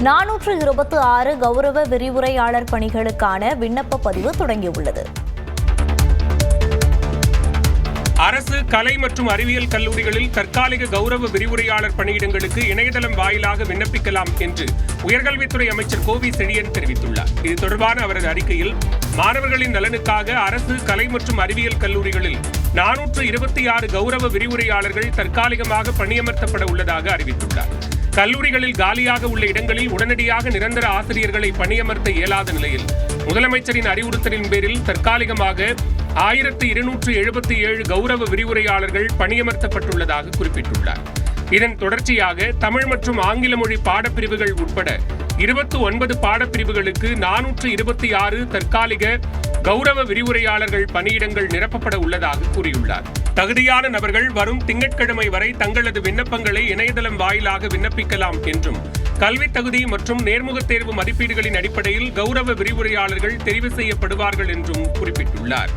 426 கௌரவ விரிவுரையாளர் பணிகளுக்கான விண்ணப்ப பதிவு தொடங்கியுள்ளது. அரசு கலை மற்றும் அறிவியல் கல்லூரிகளில் தற்காலிக கௌரவ விரிவுரையாளர் பணியிடங்களுக்கு இணையதளம் வாயிலாக விண்ணப்பிக்கலாம் என்று உயர்கல்வித்துறை அமைச்சர் கோவி செழியன் தெரிவித்துள்ளார். இது தொடர்பான அவரது அறிக்கையில், மாணவர்களின் நலனுக்காக அரசு கலை மற்றும் அறிவியல் கல்லூரிகளில் 426 கௌரவ விரிவுரையாளர்கள் தற்காலிகமாக பணியமர்த்தப்பட உள்ளதாக அறிவித்துள்ளார். கல்லூரிகளில் காலியாக உள்ள இடங்களில் உடனடியாக நிரந்தர ஆசிரியர்களை பணியமர்த்த இயலாத நிலையில் முதலமைச்சரின் அறிவுறுத்தலின் பேரில் தற்காலிகமாக 1277 கௌரவ விரிவுரையாளர்கள் பணியமர்த்தப்பட்டுள்ளதாக குறிப்பிட்டுள்ளார். இதன் தொடர்ச்சியாக தமிழ் மற்றும் ஆங்கில மொழி பாடப்பிரிவுகள் உட்பட 29 பாடப்பிரிவுகளுக்கு 426 தற்காலிக கௌரவ விரிவுரையாளர்கள் பணியிடங்கள் நிரப்பப்பட உள்ளதாக கூறியுள்ளார். தகுதியான நபர்கள் வரும் திங்கட்கிழமை வரை தங்களது விண்ணப்பங்களை இணையதளம் வாயிலாக விண்ணப்பிக்கலாம் என்றும், கல்வி தகுதி மற்றும் நேர்முகத் தேர்வு மதிப்பீடுகளின் அடிப்படையில் கௌரவ விரிவுரையாளர்கள் தெரிவு செய்யப்படுவார்கள் என்றும் குறிப்பிட்டுள்ளார்.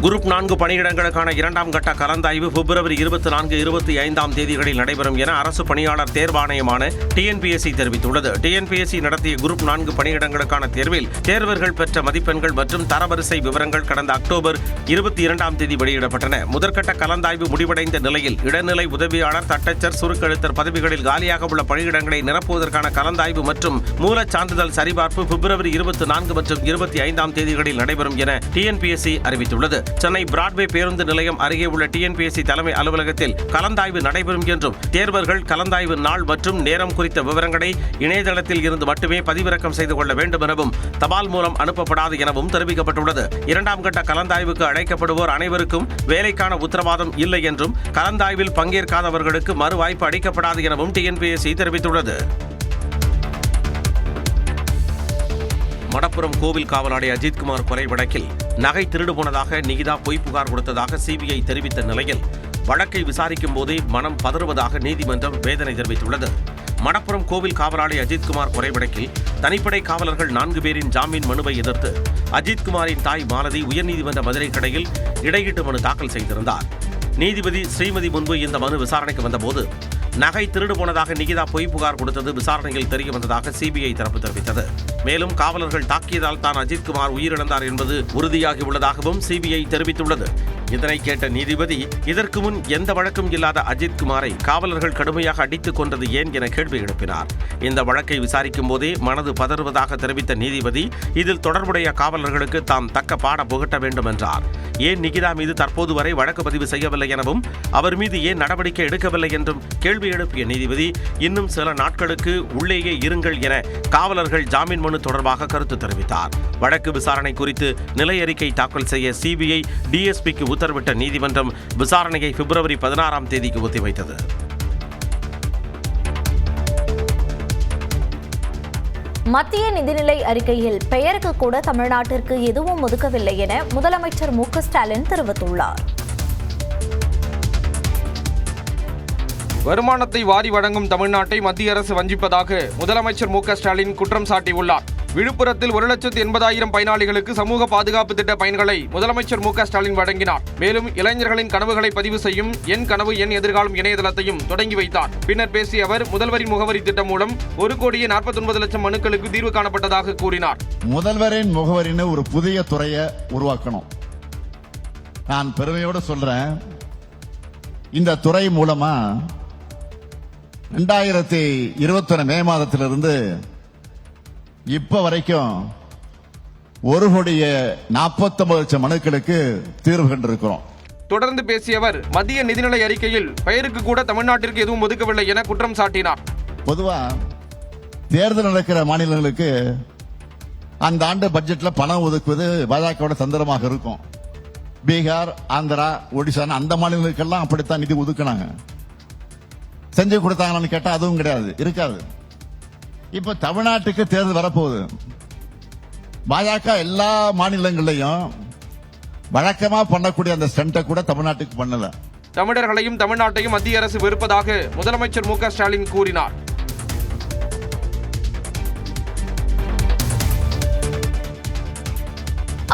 குரூப் 4 பணியிடங்களுக்கான 2ஆம் கட்ட கலந்தாய்வு பிப்ரவரி 24, 25ஆம் தேதிகளில் நடைபெறும் என அரசு பணியாளர் தேர்வாணையமான டிஎன்பிஎஸ்சி தெரிவித்துள்ளது. டிஎன்பிஎஸ்சி நடத்திய குரூப் 4 பணியிடங்களுக்கான தேர்வில் தேர்வர்கள் பெற்ற மதிப்பெண்கள் மற்றும் தரவரிசை விவரங்கள் கடந்த அக்டோபர் 22ஆம் தேதி வெளியிடப்பட்டன. முதற்கட்ட கலந்தாய்வு முடிவடைந்த நிலையில் இடைநிலை உதவியாளர், தட்டச்சர், சுருக்கெழுத்தர் பதவிகளில் காலியாக உள்ள பணியிடங்களை நிரப்புவதற்கான கலந்தாய்வு மற்றும் மூலச் சான்றிதழ் சரிபார்ப்பு பிப்ரவரி 24 மற்றும் 25ஆம் தேதிகளில் நடைபெறும் என டிஎன்பிஎஸ்சி அறிவித்துள்ளது. சென்னை பிராட்வே பேருந்து நிலையம் அருகே உள்ள டிஎன்பிஎஸ்சி தலைமை அலுவலகத்தில் கலந்தாய்வு நடைபெறும் என்றும், தேர்வர்கள் கலந்தாய்வு நாள் மற்றும் நேரம் குறித்த விவரங்களை இணையதளத்தில் இருந்து மட்டுமே பதிவிறக்கம் செய்து கொள்ள வேண்டும் எனவும், தபால் மூலம் அனுப்பப்படாது எனவும் தெரிவிக்கப்பட்டுள்ளது. 2ஆம் கட்ட கலந்தாய்வுக்கு அழைக்கப்படுவோர் அனைவருக்கும் வேலைக்கான உத்தரவாதம் இல்லை என்றும், கலந்தாய்வில் பங்கேற்காதவர்களுக்கு மறு வாய்ப்பு அளிக்கப்படாது எனவும் டிஎன்பிஎஸ்சி தெரிவித்துள்ளது. மடப்புரம் கோவில் காவலாளி அஜித்குமார் கொலை வழக்கில் நகை திருடு போனதாக நிகிதா பொய் புகார் கொடுத்ததாக சிபிஐ தெரிவித்த நிலையில் வழக்கை விசாரிக்கும் போதே மனம் பதறுவதாக நீதிமன்றம் வேதனை தெரிவித்துள்ளது. மடப்புரம் கோவில் காவலாளி அஜித்குமார் கொலை வழக்கில் தனிப்படை காவலர்கள் 4 பேரின் ஜாமீன் மனுவை எதிர்த்து அஜித்குமாரின் தாய் மாலதி உயர்நீதிமன்ற மதுரை கிளையில் இடையீட்டு மனு தாக்கல் செய்திருந்தார். நீதிபதி ஸ்ரீமதி முன்பு இந்த மனு விசாரணைக்கு வந்தபோது நகை திருடு போனதாக நிகிதா பொய் புகார் கொடுத்தது விசாரணையில் தெரிய வந்ததாக சிபிஐ தரப்பு தெரிவித்தது. மேலும் காவலர்கள் தாக்கியதால் தான் அஜித்குமார் உயிரிழந்தார் என்பது உறுதியாகியுள்ளதாகவும் சிபிஐ தெரிவித்துள்ளது. இதனை கேட்ட நீதிபதி, இதற்கு முன் எந்த வழக்கும் இல்லாத அஜித்குமாரை காவலர்கள் கடுமையாக அடித்துக் கொண்டது ஏன் என கேள்வி எழுப்பினார். இந்த வழக்கை விசாரிக்கும் போதே மனது பதறுவதாக தெரிவித்த நீதிபதி, இதில் தொடர்புடைய காவலர்களுக்கு தாம் தக்க பாட புகட்ட வேண்டும் என்றார். ஏன் நிகிதா மீது தற்போது வரை வழக்கு பதிவு செய்யவில்லை எனவும், அவர் மீது ஏன் நடவடிக்கை எடுக்கவில்லை என்றும் கேள்வி எழுப்பிய நீதிபதி, இன்னும் சில நாட்களுக்கு உள்ளேயே இருங்கள் என காவலர்கள் ஜாமீன் மனு தொடர்பாக கருத்து தெரிவித்தார். வழக்கு விசாரணை குறித்து நிலை அறிக்கை தாக்கல் செய்ய சிபிஐ டிஎஸ்பிக்கு உத்தரவிட்ட நீதிமன்றம் விசாரணையை பிப்ரவரி 16ஆம் தேதிக்கு ஒத்திவைத்தது. மத்திய நிதிநிலை அறிக்கையில் பெயருக்கு கூட தமிழ்நாட்டிற்கு எதுவும் ஒதுக்கவில்லை என முதலமைச்சர் மு.க. ஸ்டாலின் தெரிவித்துள்ளார். வருமானத்தை வாரி வழங்கும் தமிழ்நாட்டை மத்திய அரசு வஞ்சிப்பதாக முதலமைச்சர் மு.க. ஸ்டாலின் குற்றம் சாட்டியுள்ளார். விழுப்புரத்தில் 1,80,000 பயனாளிகளுக்கு சமூக பாதுகாப்பு திட்ட பயன்களை முதலமைச்சர் மு.க. ஸ்டாலின் வழங்கினார். மேலும் இளைஞர்களின் கனவுகளை பதிவு செய்யும் என் கனவு என் எதிர்காலம் இணையதளத்தையும் தொடங்கி வைத்தார். பின்னர் பேசிய அவர், முதல்வரின் முகவரி திட்டம் மூலம் 1,49,00,000 மனுக்களுக்கு தீர்வு காணப்பட்டதாக கூறினார். முதல்வரின் முகவரின்னு ஒரு புதிய துறையை உருவாக்கணும். நான் பெருமையோடு சொல்றேன், இந்த துறை மூலமா 2021 மே மாதத்திலிருந்து இப்ப வரைக்கும் 1,49,00,000 மனுக்களுக்கு தீர்வு கண்டிருக்கிறோம். தொடர்ந்து பேசிய அவர், மத்திய நிதிநிலை அறிக்கையில் பெயருக்கு கூட தமிழ்நாட்டிற்கு எதுவும் ஒதுக்கவில்லை என குற்றம் சாட்டினார். பொதுவா தேர்தல் நடக்கிற மாநிலங்களுக்கு அந்த ஆண்டு பட்ஜெட்ல பணம் ஒதுக்குவது பாஜகவோட தந்திரமாக இருக்கும். பீகார், ஆந்திரா, ஒடிசா அந்த மாநிலங்களுக்கெல்லாம் அப்படித்தான் நிதி ஒதுக்கினாங்க. செஞ்சு கொடுத்தாங்கன்னு கேட்டா அதுவும் கிடையாது, இருக்காது. இப்ப தமிழ்நாட்டுக்கு தேர்தல் வரப்போகுது. பாஜக எல்லா மாநிலங்களையும் வழக்கமா பண்ணக்கூடிய அந்த ஸ்டண்ட்டை கூட தமிழ்நாட்டுக்கு பண்ணல. தமிழர்களையும் தமிழ்நாட்டையும் மத்திய அரசு வெறுப்பதாக முதலமைச்சர் மு.க. ஸ்டாலின் கூறினார்.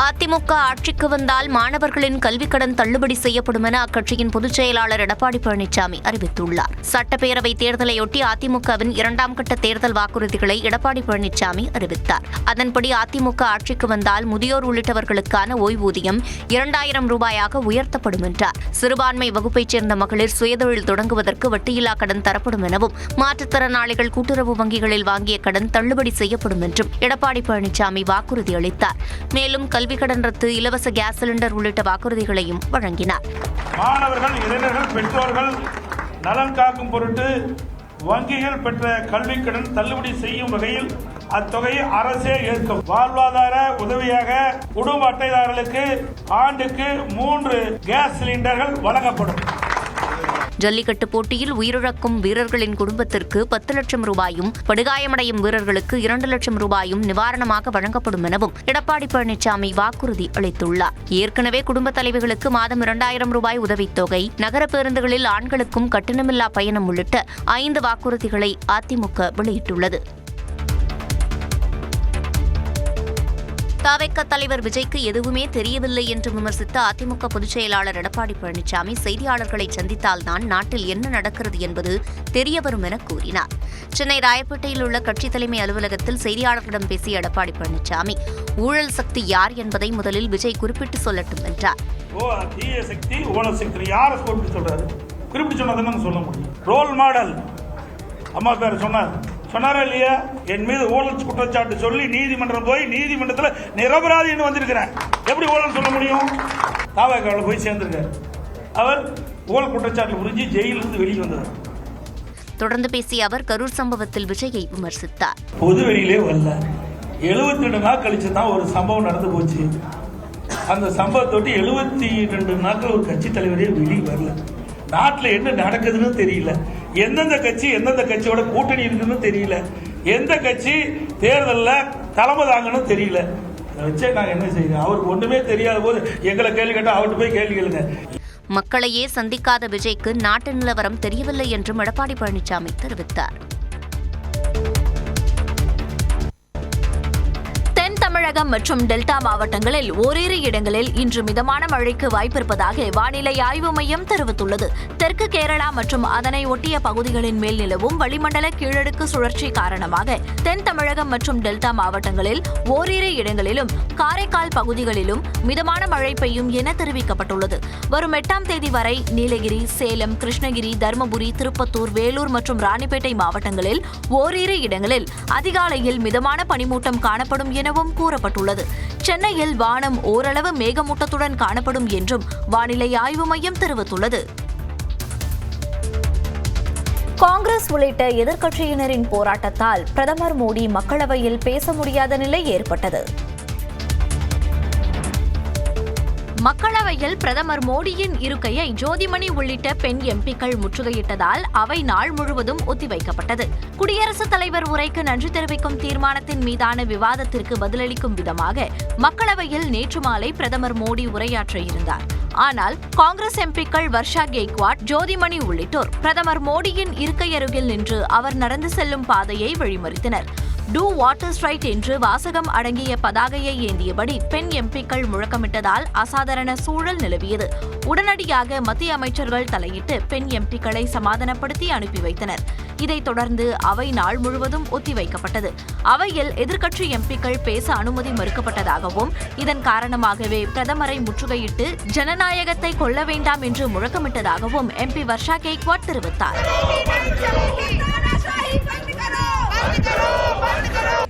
அதிமுக ஆட்சிக்கு வந்தால் மாணவர்களின் கல்விக் கடன் தள்ளுபடி செய்யப்படும் என அக்கட்சியின் பொதுச் செயலாளர் எடப்பாடி பழனிசாமி அறிவித்துள்ளார். சட்டப்பேரவை தேர்தலையொட்டி அதிமுகவின் 2ஆம் கட்ட தேர்தல் வாக்குறுதிகளை எடப்பாடி பழனிசாமி அறிவித்தார். அதன்படி அதிமுக ஆட்சிக்கு வந்தால் முதியோர் உள்ளிட்டவர்களுக்கான ஓய்வூதியம் 2000 ரூபாயாக உயர்த்தப்படும் என்றார். சிறுபான்மை வகுப்பைச் சேர்ந்த மகளிர் சுயதொழில் தொடங்குவதற்கு வட்டியில்லா கடன் தரப்படும் எனவும், மாற்றுத்திறனாளிகள் கூட்டுறவு வங்கிகளில் வாங்கிய கடன் தள்ளுபடி செய்யப்படும் என்றும் எடப்பாடி பழனிசாமி வாக்குறுதி அளித்தார். மேலும் கல்வி கடன் ரத்து, இலவச கேஸ் சிலிண்டர் உள்ளிட்ட வாக்குறுதிகளையும் வழங்கினார். மாணவர்கள், இளைஞர்கள், பெற்றோர்கள் நலன் காக்கும் பொருட்டு வங்கிகள் பெற்ற கல்வி கடன் தள்ளுபடி செய்யும் வகையில் அத்தொகையை அரசே ஏற்கும். வாழ்வாதார உதவியாக குடும்ப அட்டைதாரர்களுக்கு ஆண்டுக்கு 3 கேஸ் சிலிண்டர்கள் வழங்கப்படும். ஜல்லிக்கட்டு போட்டியில் உயிரிழக்கும் வீரர்களின் குடும்பத்திற்கு 10 லட்சம் ரூபாயும், படுகாயமடையும் வீரர்களுக்கு 2 லட்சம் ரூபாயும் நிவாரணமாக வழங்கப்படும் எனவும் எடப்பாடி பழனிசாமி வாக்குறுதி அளித்துள்ளார். ஏற்கனவே குடும்ப தலைவிகளுக்கு மாதம் 2000 ரூபாய் உதவித்தொகை, நகர பேருந்துகளில் ஆண்களுக்கும் கட்டணமில்லா பயணம் உள்ளிட்ட 5 வாக்குறுதிகளை அதிமுக வெளியிட்டுள்ளது. தவிக தலைவர் விஜய்க்கு எதுவுமே தெரியவில்லை என்று விமர்சித்த அதிமுக பொதுச் செயலாளர் எடப்பாடி பழனிசாமி செய்தியாளர்களை சந்தித்தால்தான் நாட்டில் என்ன நடக்கிறது என்பது தெரியவரும் என கூறினார். சென்னை ராயப்பேட்டையில் உள்ள கட்சித் தலைமை அலுவலகத்தில் செய்தியாளர்களிடம் பேசிய எடப்பாடி பழனிசாமி, ஊழல் சக்தி யார் என்பதை முதலில் விஜய் குறிப்பிட்டு சொல்லட்டும் என்றார். குறிப்பிட்டு சொன்னதுன்னு சொல்ல முடியும். ரோல் மாடல் அம்மா பேர் சொன்னாரா இல்லையா? என் மீது ஊழல் குற்றச்சாட்டு சொல்லி நீதிமன்றம் போய் நீதிமன்றத்தில் நிரபராதின்னு வந்திருக்கிறேன். எப்படி ஊழல் சொல்ல முடியும்? தாவகாவில் போய் சேர்ந்திருக்கார். அவர் ஊழல் குற்றச்சாட்டு புரிஞ்சு ஜெயிலிருந்து வெளியே வந்தார். தொடர்ந்து பேசிய அவர் கரூர் சம்பவத்தில் விஜயை விமர்சித்தார். பொது வெளியிலே வரல, 72 நாள் கழிச்சு தான் ஒரு சம்பவம் நடந்து போச்சு. அந்த சம்பவத்தொட்டி 72 நாட்கள் ஒரு கட்சி தலைவரே வெளியே வரல. நாட்டில் என்ன நடக்குதுன்னு தெரியல. எந்தெந்த கட்சியோட கூட்டணி இருக்குன்னு தெரியல. எந்த கட்சி தேர்தலில் தலைமை தாங்கன்னு தெரியல. வச்சே நாங்கள் என்ன செய்யணும்? அவருக்கு ஒன்றுமே தெரியாத போது எங்களை கேள்வி கேட்டால் அவர்கிட்ட போய் கேள்வி கேளுங்க. மக்களையே சந்திக்காத விஜய்க்கு நாட்டு நிலவரம் தெரியவில்லை என்றும் எடப்பாடி பழனிசாமி தெரிவித்தார். தமிழகம் மற்றும் டெல்டா மாவட்டங்களில் ஓரிரு இடங்களில் இன்று மிதமான மழைக்கு வாய்ப்பிருப்பதாக வானிலை ஆய்வு மையம் தெரிவித்துள்ளது. தெற்கு கேரளா மற்றும் அதனை ஒட்டிய பகுதிகளின் மேல் நிலவும் வளிமண்டல கீழடுக்கு சுழற்சி காரணமாக தென் தமிழகம் மற்றும் டெல்டா மாவட்டங்களில் ஓரிரு இடங்களிலும் காரைக்கால் பகுதிகளிலும் மிதமான மழை பெய்யும் என தெரிவிக்கப்பட்டுள்ளது. வரும் 8ஆம் தேதி வரை நீலகிரி, சேலம், கிருஷ்ணகிரி, தருமபுரி, திருப்பத்தூர், வேலூர் மற்றும் ராணிப்பேட்டை மாவட்டங்களில் ஓரிரு இடங்களில் அதிகாலையில் மிதமான பனிமூட்டம் காணப்படும் எனவும் கூறப்பட்டுள்ளது. சென்னையில் வானம் ஓரளவு மேகமூட்டத்துடன் காணப்படும் என்றும் வானிலை ஆய்வு மையம் தெரிவித்துள்ளது. காங்கிரஸ் உள்ளிட்ட எதிர்க்கட்சியினரின் போராட்டத்தால் பிரதமர் மோடி மக்களவையில் பேச முடியாத நிலை ஏற்பட்டது. மக்களவையில் பிரதமர் மோடியின் இருக்கையை ஜோதிமணி உள்ளிட்ட பெண் எம்பிக்கள் முற்றுகையிட்டதால் அவை நாள் முழுவதும் ஒத்திவைக்கப்பட்டது. குடியரசுத் தலைவர் உரைக்கு நன்றி தெரிவிக்கும் தீர்மானத்தின் மீதான விவாதத்திற்கு பதிலளிக்கும் விதமாக மக்களவையில் நேற்று மாலை பிரதமர் மோடி உரையாற்ற இருந்தார். ஆனால் காங்கிரஸ் எம்பிக்கள் வர்ஷா கெய்க்வாட், ஜோதிமணி உள்ளிட்டோர் பிரதமர் மோடியின் இருக்கை அருகில் நின்று அவர் நடந்து செல்லும் பாதையை வழிமறித்தனர். டூ வாட் இஸ் ரைட் என்று வாசகம் அடங்கிய பதாகையை ஏந்தியபடி பெண் எம்பிக்கள் முழக்கமிட்டதால் அசாதாரண சூழல் நிலவியது. உடனடியாக மத்திய அமைச்சர்கள் தலையிட்டு பெண் எம்பிக்களை சமாதானப்படுத்தி அனுப்பி வைத்தனர். இதைத் தொடர்ந்து அவை நாள் முழுவதும் ஒத்திவைக்கப்பட்டது. அவையில் எதிர்க்கட்சி எம்பிக்கள் பேச அனுமதி மறுக்கப்பட்டதாகவும், இதன் காரணமாகவே பிரதமரை முற்றுகையிட்டு ஜனநாயகத்தை கொல்ல வேண்டாம் என்று முழக்கமிட்டதாகவும் எம்பி வர்ஷா கெய்க்வாட் தெரிவித்தார்.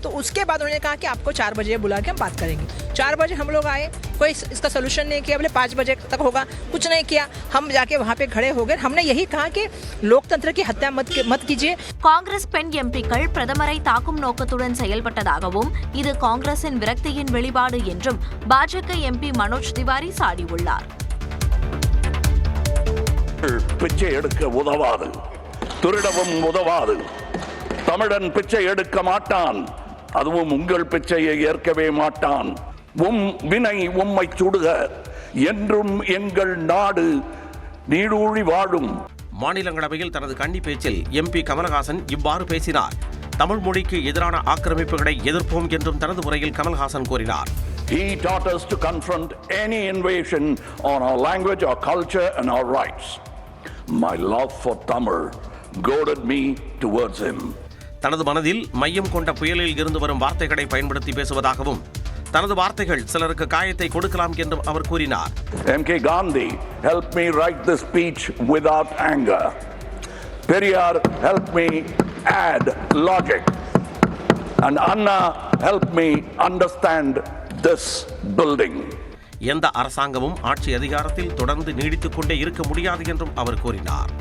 तो उसके बाद उन्होंने कहा कि आपको 4 बजे बुला के हम बात करेंगे. 4 बजे हम लोग आए, कोई इसका सोल्यूशन नहीं किया. बोले 5 बजे तक होगा, कुछ नहीं किया. हम जाके वहाँ पे खड़े हो गए. हमने यही कहा कि लोकतंत्र की हत्या मत कीजिए. காங்கிரஸ் பெண் எம்பிக்கள் பிரதமரை தாக்கும் நோக்கத்துடன் செயல்பட்டதாகவும், இது காங்கிரசின் விரக்தியின் வெளிப்பாடு என்றும் பாஜக எம்பி மனோஜ் திவாரி சாடியுள்ளார். பிச்சை எடுக்க உதவாது, திருடவும் உதவாது. தமிழன் பிச்சை எடுக்க மாட்டான், அதுவும் உங்கள் பிச்சையை ஏற்கவே மாட்டான். வினை உம்மை சுடுக, என்றும் எங்கள் நாடு நீடூழி வாழும். மாநிலங்களவையில் தனது கன்னி பேச்சில் எம்பி கமலஹாசன் இவ்வாறு பேசினார். தமிழ் மொழிக்கு எதிரான ஆக்கிரமிப்புகளை எதிர்ப்போம் என்றும் தனது உரையில் கமல்ஹாசன் கூறினார். He taught us to confront any invasion on our language, our culture, and our rights. My love for Tamil goaded me towards him. தனது மனதில் மையம் கொண்ட புயலில் இருந்து வரும் வார்த்தைகளை பயன்படுத்தி பேசுவதாகவும் தனது வார்த்தைகள் சிலருக்கு காயத்தை கொடுக்கலாம் என்றும் அவர் கூறினார். M.K. Gandhi helped me write this speech without anger. Periyar helped me add logic. And Anna helped me understand this building. எந்த அரசாங்கமும் ஆட்சி அதிகாரத்தில் தொடர்ந்து நீடித்துக் கொண்டே இருக்க முடியாது என்றும் அவர் கூறினார்.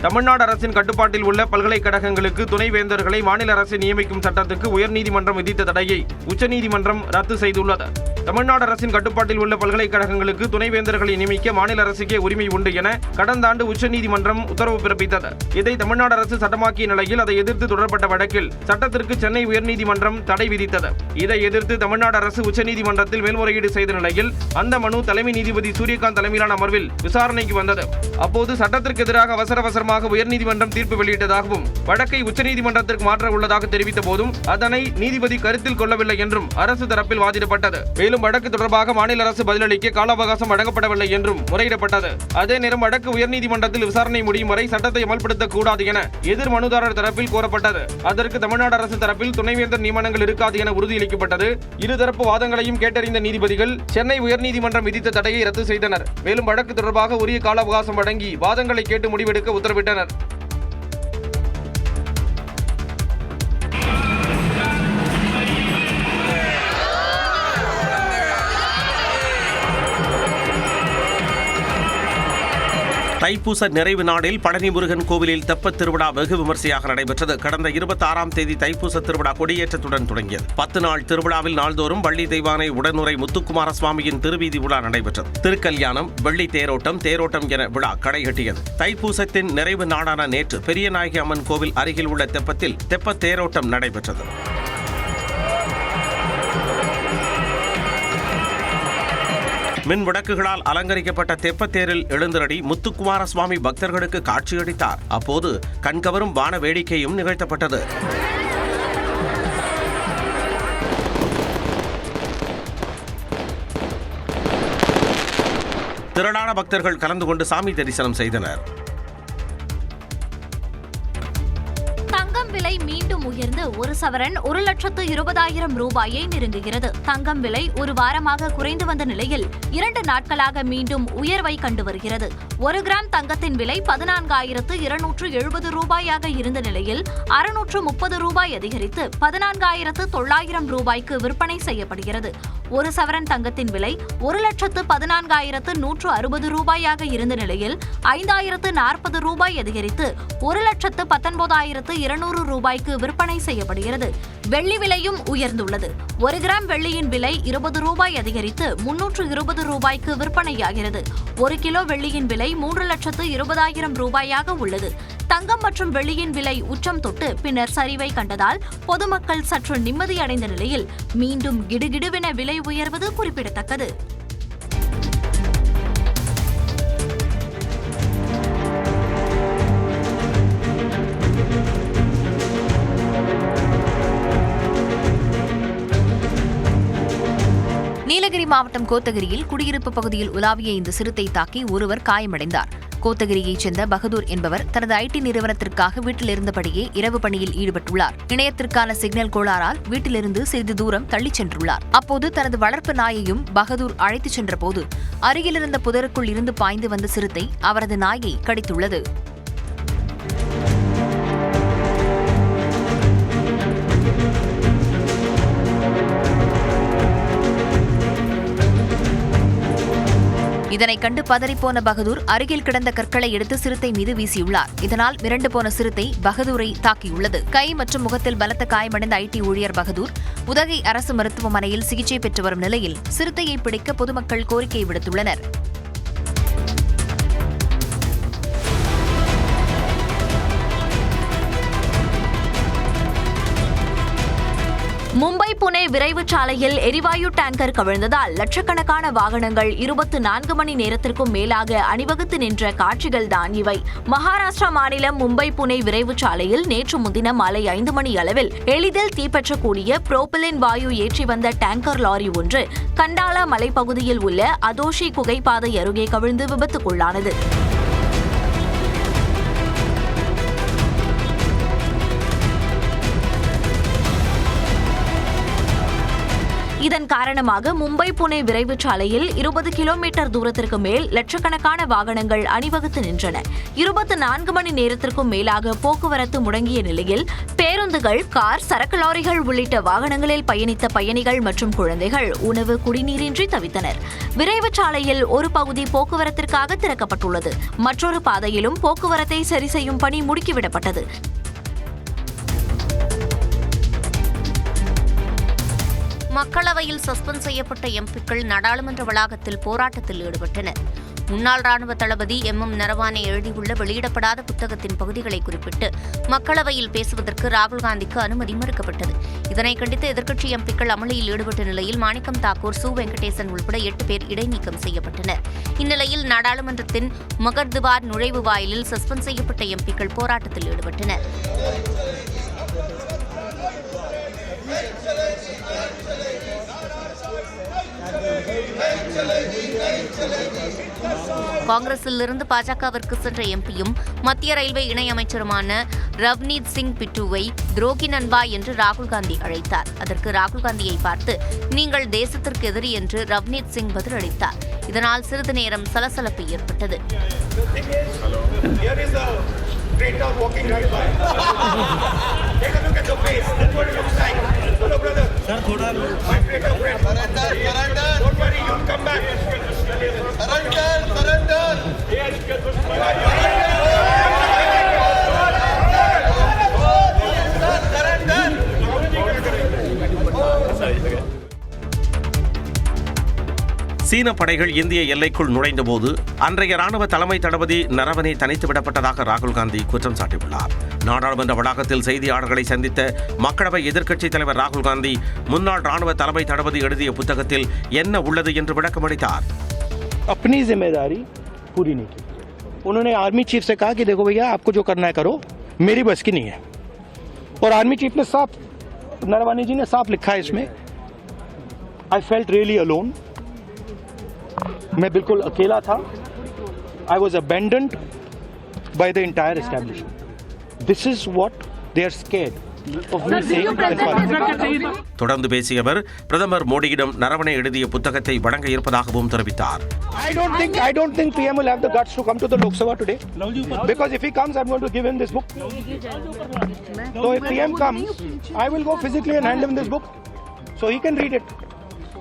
தமிழ்நாடு அரசின் கட்டுப்பாட்டில் உள்ள பல்கலைக்கழகங்களுக்கு துணைவேந்தர்களை மாநில அரசு நியமிக்கும் சட்டத்துக்கு உயர்நீதிமன்றம் விதித்த தடையை உச்சநீதிமன்றம் ரத்து செய்துள்ளது. தமிழ்நாடு அரசின் கட்டுப்பாட்டில் உள்ள பல்கலைக்கழகங்களுக்கு துணைவேந்தர்களை நியமிக்க மாநில அரசுக்கே உரிமை உண்டு என கடந்த ஆண்டு உச்சநீதிமன்றம் உத்தரவு பிறப்பித்தது. இதை தமிழ்நாடு அரசு சட்டமாக்கிய நிலையில் அதை எதிர்த்து தொடரப்பட்ட வழக்கில் சட்டத்திற்கு சென்னை உயர்நீதிமன்றம் தடை விதித்தது. இதை எதிர்த்து தமிழ்நாடு அரசு உச்சநீதிமன்றத்தில் மேல்முறையீடு செய்த நிலையில் அந்த மனு தலைமை நீதிபதி சூரியகாந்த் தலைமையிலான அமர்வில் விசாரணைக்கு வந்தது. அப்போது சட்டத்திற்கு எதிராக அவசரமாக உயர்நீதிமன்றம் தீர்ப்பு வெளியிட்டதாகவும் வழக்கை உச்சநீதிமன்றத்திற்கு மாற்ற உள்ளதாக தெரிவித்த போதும் அதனை நீதிபதி கருத்தில் கொள்ளவில்லை என்றும் அரசு தரப்பில் வாதிடப்பட்டது. மேலும் வழக்கு தொடர்பாக மாநில அரசு பதிலளிக்க கால அவகாசம் வழங்கப்படவில்லை என்றும் முறையிடப்பட்டது. அதே நேரம் வழக்கு உயர்நீதிமன்றத்தில் விசாரணை முடியும் வரை சட்டத்தை அமல்படுத்தக் கூடாது என எதிர் மனுதாரர் தரப்பில் கோரப்பட்டது. அதற்கு தமிழ்நாடு அரசு தரப்பில் துணைவேந்தர் நியமனங்கள் இருக்காது என உறுதியளிக்கப்பட்டது. இருதரப்பு வாதங்களையும் கேட்டறிந்த நீதிபதிகள் சென்னை உயர்நீதிமன்றம் விதித்த தடையை ரத்து செய்தனர். மேலும் வழக்கு தொடர்பாக உரிய கால அவகாசம் வழங்கி வாதங்களை கேட்டு முடிவெடுக்க உத்தரவிட்டனர். தைப்பூச நிறைவு நாளில் பழனி முருகன் கோவிலில் தெப்பத் திருவிழா வெகு விமர்சையாக நடைபெற்றது. கடந்த 26ஆம் தேதி தைப்பூச திருவிழா கொடியேற்றத்துடன் தொடங்கியது. 10 நாள் திருவிழாவில் நாள்தோறும் வள்ளி தெய்வானை உடனுரை முத்துக்குமார சுவாமியின் திருவீதி விழா நடைபெற்றது. திருக்கல்யாணம், வெள்ளி தேரோட்டம் என விழா கடைகட்டியது. தைப்பூசத்தின் நிறைவு நாளான நேற்று பெரியநாயகி அம்மன் கோவில் அருகில் உள்ள தெப்பத்தில் தெப்பத் தேரோட்டம் நடைபெற்றது. மின் விளக்குகளால் அலங்கரிக்கப்பட்ட தெப்பத்தேரில் எழுந்தருளி முத்துக்குமார சுவாமி பக்தர்களுக்கு காட்சியளித்தார். அப்போது கண்கவரும் வான வேடிக்கையும் நிகழ்த்தப்பட்டது. திரளான பக்தர்கள் கலந்து கொண்டு சாமி தரிசனம் செய்தனர். தங்கம் விலை மீண்டும் உயர்ந்து ஒரு சவரன் 1,20,000 ரூபாயை நெருங்குகிறது. தங்கம் விலை ஒரு வாரமாக குறைந்து வந்த நிலையில் 2 நாட்களாக மீண்டும் உயர்வை கண்டு வருகிறது. 1 கிராம் தங்கத்தின் விலை 14,270 ரூபாயாக இருந்த நிலையில் 630 ரூபாய் அதிகரித்து 14,900 ரூபாய்க்கு விற்பனை செய்யப்படுகிறது. ஒரு சவரன் தங்கத்தின் விலை 1,14,160 ரூபாயாக இருந்த நிலையில் 5,040 ரூபாய் அதிகரித்து 1,19,200 ரூபாய்க்கு விற்பனை செய்யப்படுகிறது. வெள்ளி விலையும் உயர்ந்துள்ளது. 1 கிராம் வெள்ளியின் விலை 20 ரூபாய் அதிகரித்து 320 ரூபாய்க்கு விற்பனையாகிறது. 1 கிலோ வெள்ளியின் விலை 3,20,000 ரூபாயாக உள்ளது. தங்கம் மற்றும் வெள்ளியின் விலை உச்சம் தொட்டு பின்னர் சரிவை கண்டதால் பொதுமக்கள் சற்று நிம்மதியடைந்த நிலையில் மீண்டும் கிடுகிடுவென விலை உயர்வது குறிப்பிடத்தக்கது. நீலகிரி மாவட்டம் கோத்தகிரியில் குடியிருப்பு பகுதியில் உலாவிய இந்த சிறுத்தை தாக்கி ஒருவர் காயமடைந்தார். கோத்தகிரியைச் சேர்ந்த பகதூர் என்பவர் தனது ஐடி நிறுவனத்திற்காக வீட்டில் இருந்தபடியே இரவு பணியில் ஈடுபட்டுள்ளார். இணையத்திற்கான சிக்னல் கோளாறால் வீட்டிலிருந்து சிறிது தூரம் தள்ளிச் சென்றுள்ளார். அப்போது தனது வளர்ப்பு நாயையும் பகதூர் அழைத்துச் சென்றபோது அருகிலிருந்த புதருக்குள் இருந்து பாய்ந்து வந்த சிறுத்தை அவரது நாயை கடித்துள்ளது. இதனை கண்டு பதறிப்போன பகதூர் அருகில் கிடந்த கற்களை எடுத்து சிறுத்தை மீது வீசியுள்ளார். இதனால் மிரண்டு போன சிறுத்தை பகதூரை தாக்கியுள்ளது. கை மற்றும் முகத்தில் பலத்த காயமடைந்த ஐடி ஊழியர் பகதூர் உதகை அரசு மருத்துவமனையில் சிகிச்சை பெற்று வரும் நிலையில் சிறுத்தையை பிடிக்க பொதுமக்கள் கோரிக்கை விடுத்துள்ளனர். மும்பை புனே விரைவு சாலையில் எரிவாயு டேங்கர் கவிழ்ந்ததால் லட்சக்கணக்கான வாகனங்கள் 24 மணி நேரத்திற்கும் மேலாக அணிவகுத்து நின்ற காட்சிகள்தான் இவை. மகாராஷ்டிரா மாநிலம் மும்பை புனே விரைவு சாலையில் நேற்று முன்தினம் மாலை 5 மணி அளவில் எளிதில் தீப்பற்றக்கூடிய புரோபிலின் வாயு ஏற்றி வந்த டேங்கர் லாரி ஒன்று கண்டாலா மலைப்பகுதியில் உள்ள அதோஷி குகைப்பாதை அருகே கவிழ்ந்து விபத்துக்குள்ளானது. இதன் காரணமாக மும்பை புனே விரைவு சாலையில் 20 கிலோமீட்டர் தூரத்திற்கு மேல் லட்சக்கணக்கான வாகனங்கள் அணிவகுத்து நின்றன. 24 மணி நேரத்திற்கும் மேலாக போக்குவரத்து முடங்கிய நிலையில் பேருந்துகள், கார், சரக்கு லாரிகள் உள்ளிட்ட வாகனங்களில் பயணித்த பயணிகள் மற்றும் குழந்தைகள் உணவு, குடிநீரின்றி தவித்தனர். விரைவு சாலையில் ஒரு பகுதி போக்குவரத்திற்காக திறக்கப்பட்டுள்ளது. மற்றொரு பாதையிலும் போக்குவரத்தை சரி செய்யும் பணி முடுக்கிவிடப்பட்டது. மக்களவையில் சஸ்பெண்ட் செய்யப்பட்ட எம்பிக்கள் நாடாளுமன்ற வளாகத்தில் போராட்டத்தில் ஈடுபட்டனர். முன்னாள் ராணுவ தளபதி MM நரவானே எழுதியுள்ள வெளியிடப்படாத புத்தகத்தின் பகுதிகளை குறிப்பிட்டு மக்களவையில் பேசுவதற்கு ராகுல் காந்திக்கு அனுமதி மறுக்கப்பட்டது. இதனை கண்டித்து எதிர்க்கட்சி எம்பிக்கள் அமளியில் ஈடுபட்ட நிலையில் மாணிக்கம் தாக்கூர், சு வெங்கடேசன் உள்பட 8 பேர் இடைநீக்கம் செய்யப்பட்டனர். இந்நிலையில் நாடாளுமன்றத்தின் மகர்துவார் நுழைவு வாயிலில் சஸ்பெண்ட் செய்யப்பட்ட எம்பிக்கள் போராட்டத்தில் ஈடுபட்டனர். காங்கிரஸில் இருந்து பாஜகவிற்கு சென்ற எம்பியும் மத்திய ரயில்வே இணையமைச்சருமான ரவ்னீத் சிங் பிட்டுவை துரோகி நண்பா என்று ராகுல் காந்தி அழைத்தார். அதற்கு ராகுல் காந்தியை பார்த்து நீங்கள் தேசத்திற்கு எதிரி என்று ரவ்னீத் சிங் பதிலளித்தார். இதனால் சிறிது நேரம் சலசலப்பு ஏற்பட்டது. சீன படைகள் இந்திய எல்லைக்குள் நுழைந்தபோது அன்றைய ராணுவ தலைமை தளபதி நரவனே தனித்து விடப்பட்டதாக ராகுல் காந்தி குற்றம் சாட்டியுள்ளார். நாடாளுமன்ற வளாகத்தில் செய்தியாளர்களை சந்தித்த மக்களவை எதிர்க்கட்சித் தலைவர் ராகுல் காந்தி முன்னாள் ராணுவ தலைமை தளபதி எழுதிய புத்தகத்தில் என்ன உள்ளது என்று விளக்கமளித்தார். अपनी जिम्मेदारी पूरी नहीं की. उन्होंने आर्मी चीफ से कहा कि देखो भैया आपको जो करना है करो, मेरी बस की नहीं है. और आर्मी चीफ ने साफ, नरवाने जी ने साफ लिखा है इसमें, आई फेल्ट रियली अलोन. मैं बिल्कुल अकेला था. I was abandoned by the entire establishment. This is what they are scared of me saying. தொடர்ந்து பேசிய அவர் பிரதமர் மோடியிடம் நரவனே எழுதிய புத்தகத்தை வழங்க இருப்பதாகவும் தெரிவித்தார். I don't think PM will have the guts to come to the Lok Sabha today, because if he comes I'm going to give him this book. So if PM comes I will go physically and hand him this book so he can read it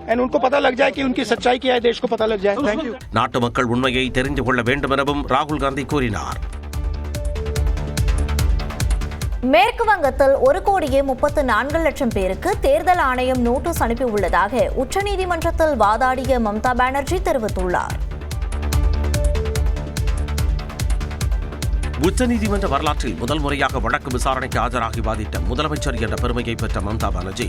and उनको पता लग जाए कि उनकी सच्चाई क्या है, देश को पता लग जाए. Thank you. நாட்டு மக்கள் உண்மையை தெரிந்து கொள்ள வேண்டும் எனவும் ராகுல் காந்தி கூறினார். மேற்கு வங்கத்தில் 1,34,00,000 பேருக்கு தேர்தல் ஆணையம் நோட்டீஸ் அனுப்பியுள்ளதாக உச்சநீதிமன்றத்தில் வாதாடிய மம்தா பானர்ஜி தெரிவித்துள்ளார். உச்சநீதிமன்ற வரலாற்றில் முதல் முறையாக வழக்கு விசாரணைக்கு ஆஜராகி வாதிட்ட முதலமைச்சர் என்ற பெருமையை பெற்ற மம்தா பானர்ஜி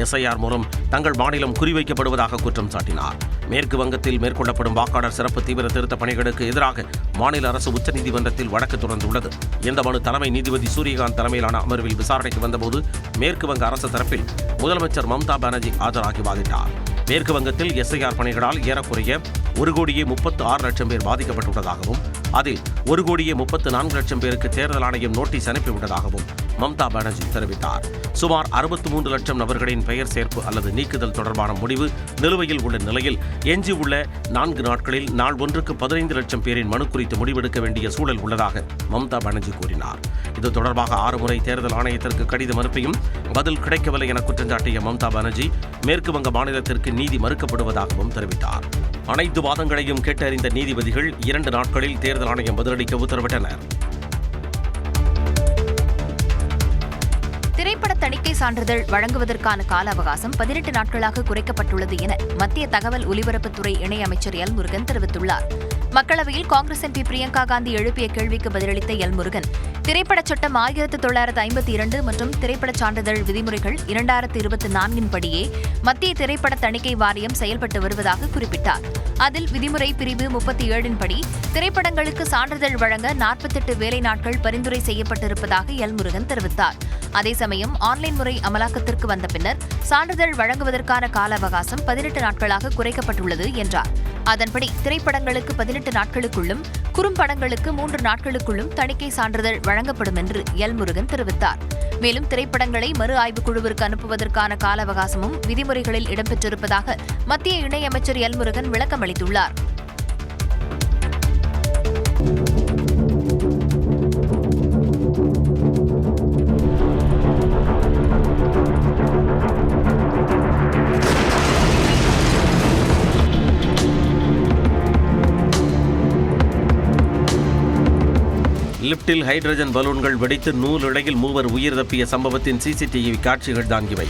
SIR மூலம் தங்கள் மாநிலம் குறிவைக்கப்படுவதாக குற்றம் சாட்டினார். மேற்கு வங்கத்தில் மேற்கொள்ளப்படும் வாக்காளர் சிறப்பு தீவிர திருத்த பணிகளுக்கு எதிராக மாநில அரசு உச்சநீதிமன்றத்தில் வழக்கு தொடர்ந்துள்ளது. இந்த மனு தலைமை நீதிபதி சூரியகாந்த் தலைமையிலான அமர்வில் விசாரணைக்கு வந்தபோது மேற்கு வங்க அரசு தரப்பில் முதலமைச்சர் மம்தா பானர்ஜி ஆஜராகி வாதிட்டார். மேற்கு வங்கத்தில் SIR பணிகளால் ஏறக்குறைய 1,36,00,000 பேர் பாதிக்கப்பட்டுள்ளதாகவும் அதில் 1,34,00,000 பேருக்கு தேர்தல் ஆணையம் நோட்டீஸ் அனுப்பிவிட்டதாகவும் மம்தா பானர்ஜி தெரிவித்தார். சுமார் 63 லட்சம் நபர்களின் பெயர் சேர்ப்பு அல்லது நீக்குதல் தொடர்பான முடிவு நிலுவையில் உள்ள நிலையில் எஞ்சியுள்ள 4 நாட்களில் நாள் ஒன்றுக்கு 15 லட்சம் பேரின் மனு குறித்து முடிவெடுக்க வேண்டிய சூழல் உள்ளதாக மம்தா பானர்ஜி கூறினார். இது தொடர்பாக 6 முறை தேர்தல் ஆணையத்திற்கு கடிதம் அனுப்பியும் பதில் கிடைக்கவில்லை என குற்றஞ்சாட்டிய மம்தா பானர்ஜி மேற்கு வங்க மாநிலத்திற்கு நீதி மறுக்கப்படுவதாகவும் தெரிவித்தார். அனைத்து வாதங்களையும் கேட்டறிந்த நீதிபதிகள் 2 நாட்களில் தேர்தல் ஆணையம் பதிலளிக்க உத்தரவிட்டனர். திரைப்பட தணிக்கை சான்றிதழ் வழங்குவதற்கான கால அவகாசம் 18 நாட்களாக குறைக்கப்பட்டுள்ளது என மத்திய தகவல் ஒலிபரப்புத்துறை இணையமைச்சர் எல் முருகன் தெரிவித்துள்ளார். மக்களவையில் காங்கிரஸ் MP பிரியங்கா காந்தி எழுப்பிய கேள்விக்கு பதிலளித்த எல் முருகன், திரைப்படச் சட்டம் 1952 மற்றும் திரைப்படச் சான்றிதழ் விதிமுறைகள் 2024 படியே மத்திய திரைப்பட தணிக்கை வாரியம் செயல்பட்டு வருவதாக குறிப்பிட்டார். அதில் விதிமுறை பிரிவு 37 படி திரைப்படங்களுக்கு சான்றிதழ் வழங்க 48 வேலை நாட்கள் பரிந்துரை செய்யப்பட்டிருப்பதாக எல் முருகன் தெரிவித்தார். அதே சமயம் ஆன்லைன் முறை அமலாக்கத்திற்கு வந்த பின்னர் சான்றிதழ் வழங்குவதற்கான கால அவகாசம் 18 நாட்களாக குறைக்கப்பட்டுள்ளது என்றார். அதன்படி திரைப்படங்களுக்கு 18 நாட்களுக்குள்ளும் குறும்படங்களுக்கு 3 நாட்களுக்குள்ளும் தணிக்கை சான்றிதழ் வழங்கப்படும் என்று எல் முருகன் தெரிவித்தார். மேலும் திரைப்படங்களை மறு ஆய்வுக் குழுவிற்கு அனுப்புவதற்கான கால அவகாசமும் விதிமுறைகளில் இடம்பெற்றிருப்பதாக மத்திய இணையமைச்சர் எல் முருகன் விளக்கமளித்துள்ளார். லிப்டில் ஹைட்ரஜன் பலூன்கள் வெடித்து நூலிழையில் 3 உயிர் தப்பிய சம்பவத்தின் சிசிடிவி காட்சிகள் தான் இவை.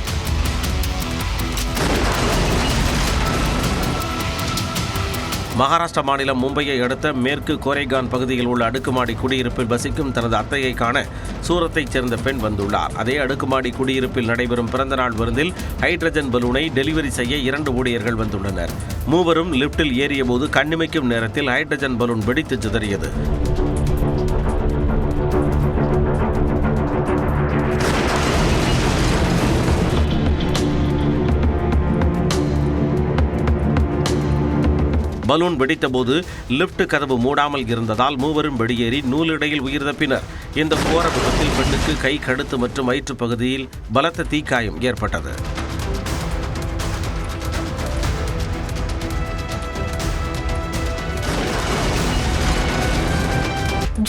மகாராஷ்டிரா மாநிலம் மும்பையை அடுத்த மேற்கு கோரேகான் பகுதியில் உள்ள அடுக்குமாடி குடியிருப்பில் வசிக்கும் தனது அத்தையை காண சூரத்தைச் சேர்ந்த பெண் வந்துள்ளார். அதே அடுக்குமாடி குடியிருப்பில் நடைபெறும் பிறந்தநாள் விருந்தில் ஹைட்ரஜன் பலூனை டெலிவரி செய்ய 2 ஊழியர்கள் வந்துள்ளனர். மூவரும் லிப்டில் ஏறியபோது கண்ணிமைக்கும் நேரத்தில் ஹைட்ரஜன் பலூன் வெடித்து சிதறியது. பலூன் வெடித்தபோது லிப்ட் கதவு மூடாமல் இருந்ததால் மூவரும் வெளியேறி நூலிடையில் உயிர் தப்பினர். இந்த கோர விபத்தில் பெண்ணுக்கு கை, கழுத்து மற்றும் வயிற்று பகுதியில் பலத்த தீக்காயம் ஏற்பட்டது.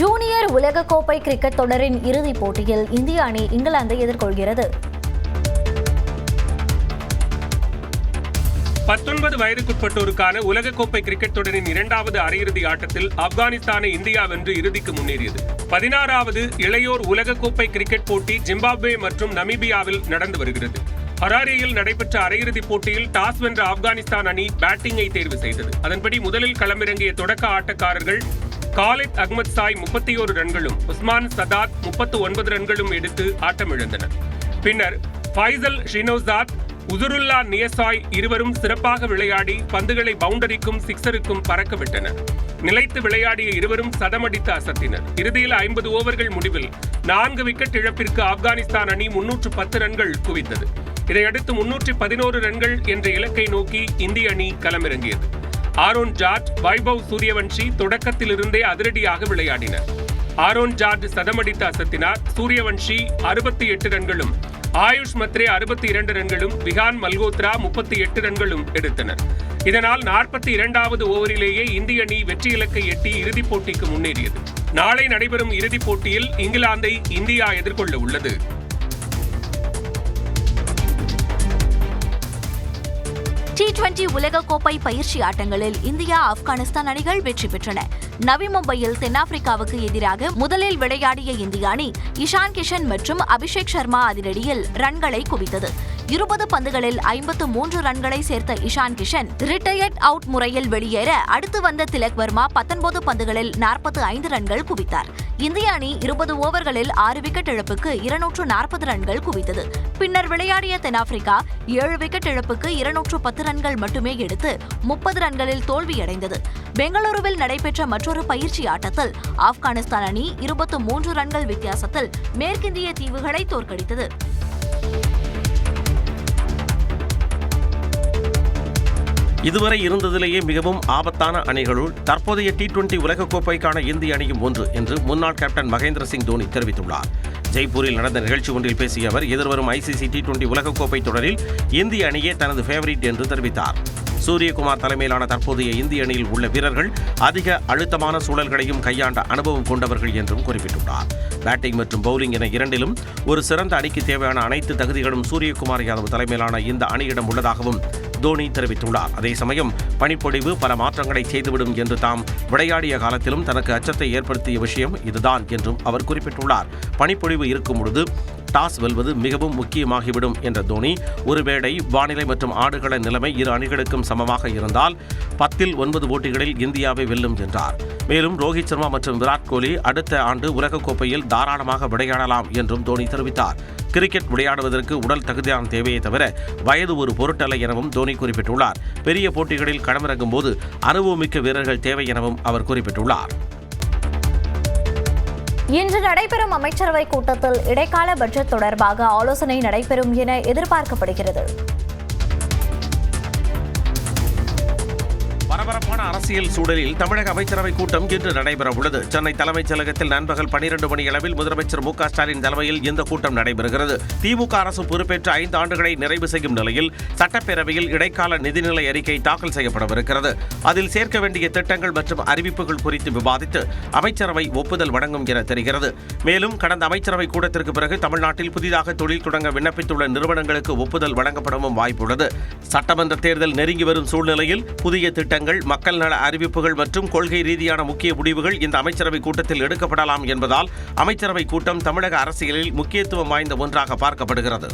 ஜூனியர் உலகக்கோப்பை கிரிக்கெட் தொடரின் இறுதிப் போட்டியில் இந்திய அணி இங்கிலாந்தை எதிர்கொள்கிறது. 19 வயதுக்குட்பட்டோருக்கான உலகக்கோப்பை கிரிக்கெட் தொடரின் 2வது அரையிறுதி ஆட்டத்தில் ஆப்கானிஸ்தானை இந்தியா வென்று இறுதிக்கு முன்னேறியது. 16வது இளையோர் உலகக்கோப்பை கிரிக்கெட் போட்டி ஜிம்பாப்வே மற்றும் நமீபியாவில் நடந்து வருகிறது. ஹராரேயில் நடைபெற்ற அரையிறுதிப் போட்டியில் டாஸ் வென்ற ஆப்கானிஸ்தான் அணி பேட்டிங்கை தேர்வு செய்தது. அதன்படி முதலில் களமிறங்கிய தொடக்க ஆட்டக்காரர்கள் காலித் அகமது சாய் 31 ரன்களும் உஸ்மான் சதாத் 39 ரன்களும் எடுத்து ஆட்டமிழந்தனர். பின்னர் ஃபைசல் ஷினோசாத், உசுருல்லா நியசாய் இருவரும் சிறப்பாக விளையாடி பந்துகளை பவுண்டரிக்கும் சிக்ஸருக்கும் பறக்க விட்டனர். நிலைத்து விளையாடிய இருவரும் சதமடித்து அசத்தினர். இறுதியில் 50 ஓவர்கள் முடிவில் 4 விக்கெட் இழப்பிற்கு ஆப்கானிஸ்தான் அணி 310 ரன்கள் குவித்தது. இதையடுத்து 311 ரன்கள் என்ற இலக்கை நோக்கி இந்திய அணி களமிறங்கியது. ஆரோன் ஜார்ஜ், வைபவ் சூரியவன்ஷி தொடக்கத்திலிருந்தே அதிரடியாக விளையாடினர். ஆரோன் ஜார்ஜ் சதமடித்து அசத்தினார். சூரியவன்ஷி 68 ரன்களும், ஆயுஷ் மத்ரே 62 ரன்களும், விகான் மல்கோத்ரா 38 ரன்களும் எடுத்தனர். இதனால் 42வது ஓவரிலேயே இந்திய அணி வெற்றி இலக்கை எட்டி இறுதிப் போட்டிக்கு முன்னேறியது. நாளை நடைபெறும் இறுதிப் போட்டியில் இங்கிலாந்தை இந்தியா எதிர்கொள்ள உள்ளது. T20 உலகக்கோப்பை பயிற்சி ஆட்டங்களில் இந்தியா, ஆப்கானிஸ்தான் அணிகள் வெற்றி பெற்றன. நவி மும்பையில் தென்னாப்பிரிக்காவுக்கு எதிராக முதலில் விளையாடிய இந்திய அணி இஷான் கிஷன் மற்றும் அபிஷேக் சர்மா அதிரடியில் ரன்களை குவித்தது. 20 பந்துகளில் 53 ரன்களை சேர்த்த இஷான் கிஷன் ரிட்டையர்ட் அவுட் முறையில் வெளியேற அடுத்து வந்த திலக் வர்மா 19 பந்துகளில் 45 ரன்கள் குவித்தார். இந்திய அணி 20 ஓவர்களில் 6 விக்கெட் இழப்புக்கு 240 ரன்கள் குவித்தது. பின்னர் விளையாடிய தென்னாப்பிரிக்கா 7 விக்கெட் இழப்புக்கு 210 ரன்கள் மட்டுமே எடுத்து 30 ரன்களில் தோல்வியடைந்தது. பெங்களூருவில் நடைபெற்ற மற்றொரு பயிற்சி ஆட்டத்தில் ஆப்கானிஸ்தான் அணி 23 ரன்கள் வித்தியாசத்தில் மேற்கிந்திய தீவுகளை தோற்கடித்தது. இதுவரை இருந்ததிலேயே மிகவும் ஆபத்தான அணிகளுள் தற்போதைய T20 உலகக்கோப்பைக்கான இந்திய அணியும் ஒன்று என்று முன்னாள் கேப்டன் மகேந்திர சிங் தோனி தெரிவித்துள்ளார். ஜெய்ப்பூரில் நடந்த நிகழ்ச்சி ஒன்றில் பேசிய அவர் எதிர்வரும் ICC T20 உலகக்கோப்பை தொடரில் இந்திய அணியே தனது ஃபேவரிட் என்று தெரிவித்தார். சூரியகுமார் தலைமையிலான தற்போதைய இந்திய அணியில் உள்ள வீரர்கள் அதிக அழுத்தமான சூழல்களையும் கையாண்ட அனுபவம் கொண்டவர்கள் என்றும் குறிப்பிட்டுள்ளார். பேட்டிங் மற்றும் பவுலிங் என இரண்டிலும் ஒரு சிறந்த அணிக்கு தேவையான அனைத்து தகுதிகளும் சூரியகுமார் யாதவ் தலைமையிலான இந்த அணியிடம் உள்ளதாகவும் தோனி தெரிவித்துள்ளார். அதே சமயம் பனிப்பொழிவு பல மாற்றங்களை செய்துவிடும் என்று தாம் விளையாடிய காலத்திலும் தனக்கு அச்சத்தை ஏற்படுத்திய விஷயம் இதுதான் என்றும் அவர் குறிப்பிட்டுள்ளார். பனிப்பொழிவு இருக்கும் பொழுது டாஸ் வெல்வது மிகவும் முக்கியமாகிவிடும் என்ற தோனி, ஒருவேளை வானிலை மற்றும் ஆடுகள நிலைமை இரு அணிகளுக்கும் சமமாக இருந்தால் 10-9 போட்டிகளில் இந்தியாவை வெல்லும் என்றார். மேலும் ரோஹித் சர்மா மற்றும் விராட் கோலி அடுத்த ஆண்டு உலகக்கோப்பையில் தாராளமாக விளையாடலாம் என்றும் தோனி தெரிவித்தார். கிரிக்கெட் விளையாடுவதற்கு உடல் தகுதியான தேவையை தவிர வயது ஒரு பொருட்டல்ல எனவும் தோனி குறிப்பிட்டுள்ளார். பெரிய போட்டிகளில் களமிறங்கும் போது அனுபவமிக்க வீரர்கள் தேவை எனவும் அவர் குறிப்பிட்டுள்ளார். இன்று நடைபெறும் அமைச்சரவை கூட்டத்தில் இடைக்கால பட்ஜெட் தொடர்பாக ஆலோசனை நடைபெறும் என எதிர்பார்க்கப்படுகிறது. பரபரப்பான அரசியல் சூழலில் தமிழக அமைச்சரவை கூட்டம் இன்று நடைபெறவுள்ளது. சென்னை தலைமைச் செயலகத்தில் நண்பகல் 12 மணி அளவில் முதலமைச்சர் மு.க. ஸ்டாலின் தலைமையில் இந்த கூட்டம் நடைபெறுகிறது. திமுக அரசு பொறுப்பேற்ற 5 ஆண்டுகளை நிறைவு செய்யும் நிலையில் சட்டப்பேரவையில் இடைக்கால நிதிநிலை அறிக்கை தாக்கல் செய்யப்படவிருக்கிறது. அதில் சேர்க்க வேண்டிய திட்டங்கள் மற்றும் அறிவிப்புகள் குறித்து விவாதித்து அமைச்சரவை ஒப்புதல் வழங்கும் என தெரிகிறது. மேலும் கடந்த அமைச்சரவை கூட்டத்திற்கு பிறகு தமிழ்நாட்டில் புதிதாக தொழில் தொடங்க விண்ணப்பித்துள்ள நிறுவனங்களுக்கு ஒப்புதல் வழங்கப்படவும் வாய்ப்புள்ளது. சட்டமன்ற தேர்தல் நெருங்கி வரும் சூழ்நிலையில் புதிய திட்டங்கள், மக்கள் நல அறிவிப்புகள் மற்றும் கொள்கை ரீதியான முக்கிய முடிவுகள் இந்த அமைச்சரவை கூட்டத்தில் எடுக்கப்படலாம் என்பதால் அமைச்சரவை கூட்டம் தமிழக அரசியலில் முக்கியத்துவம் வாய்ந்த ஒன்றாக பார்க்கப்படுகிறது.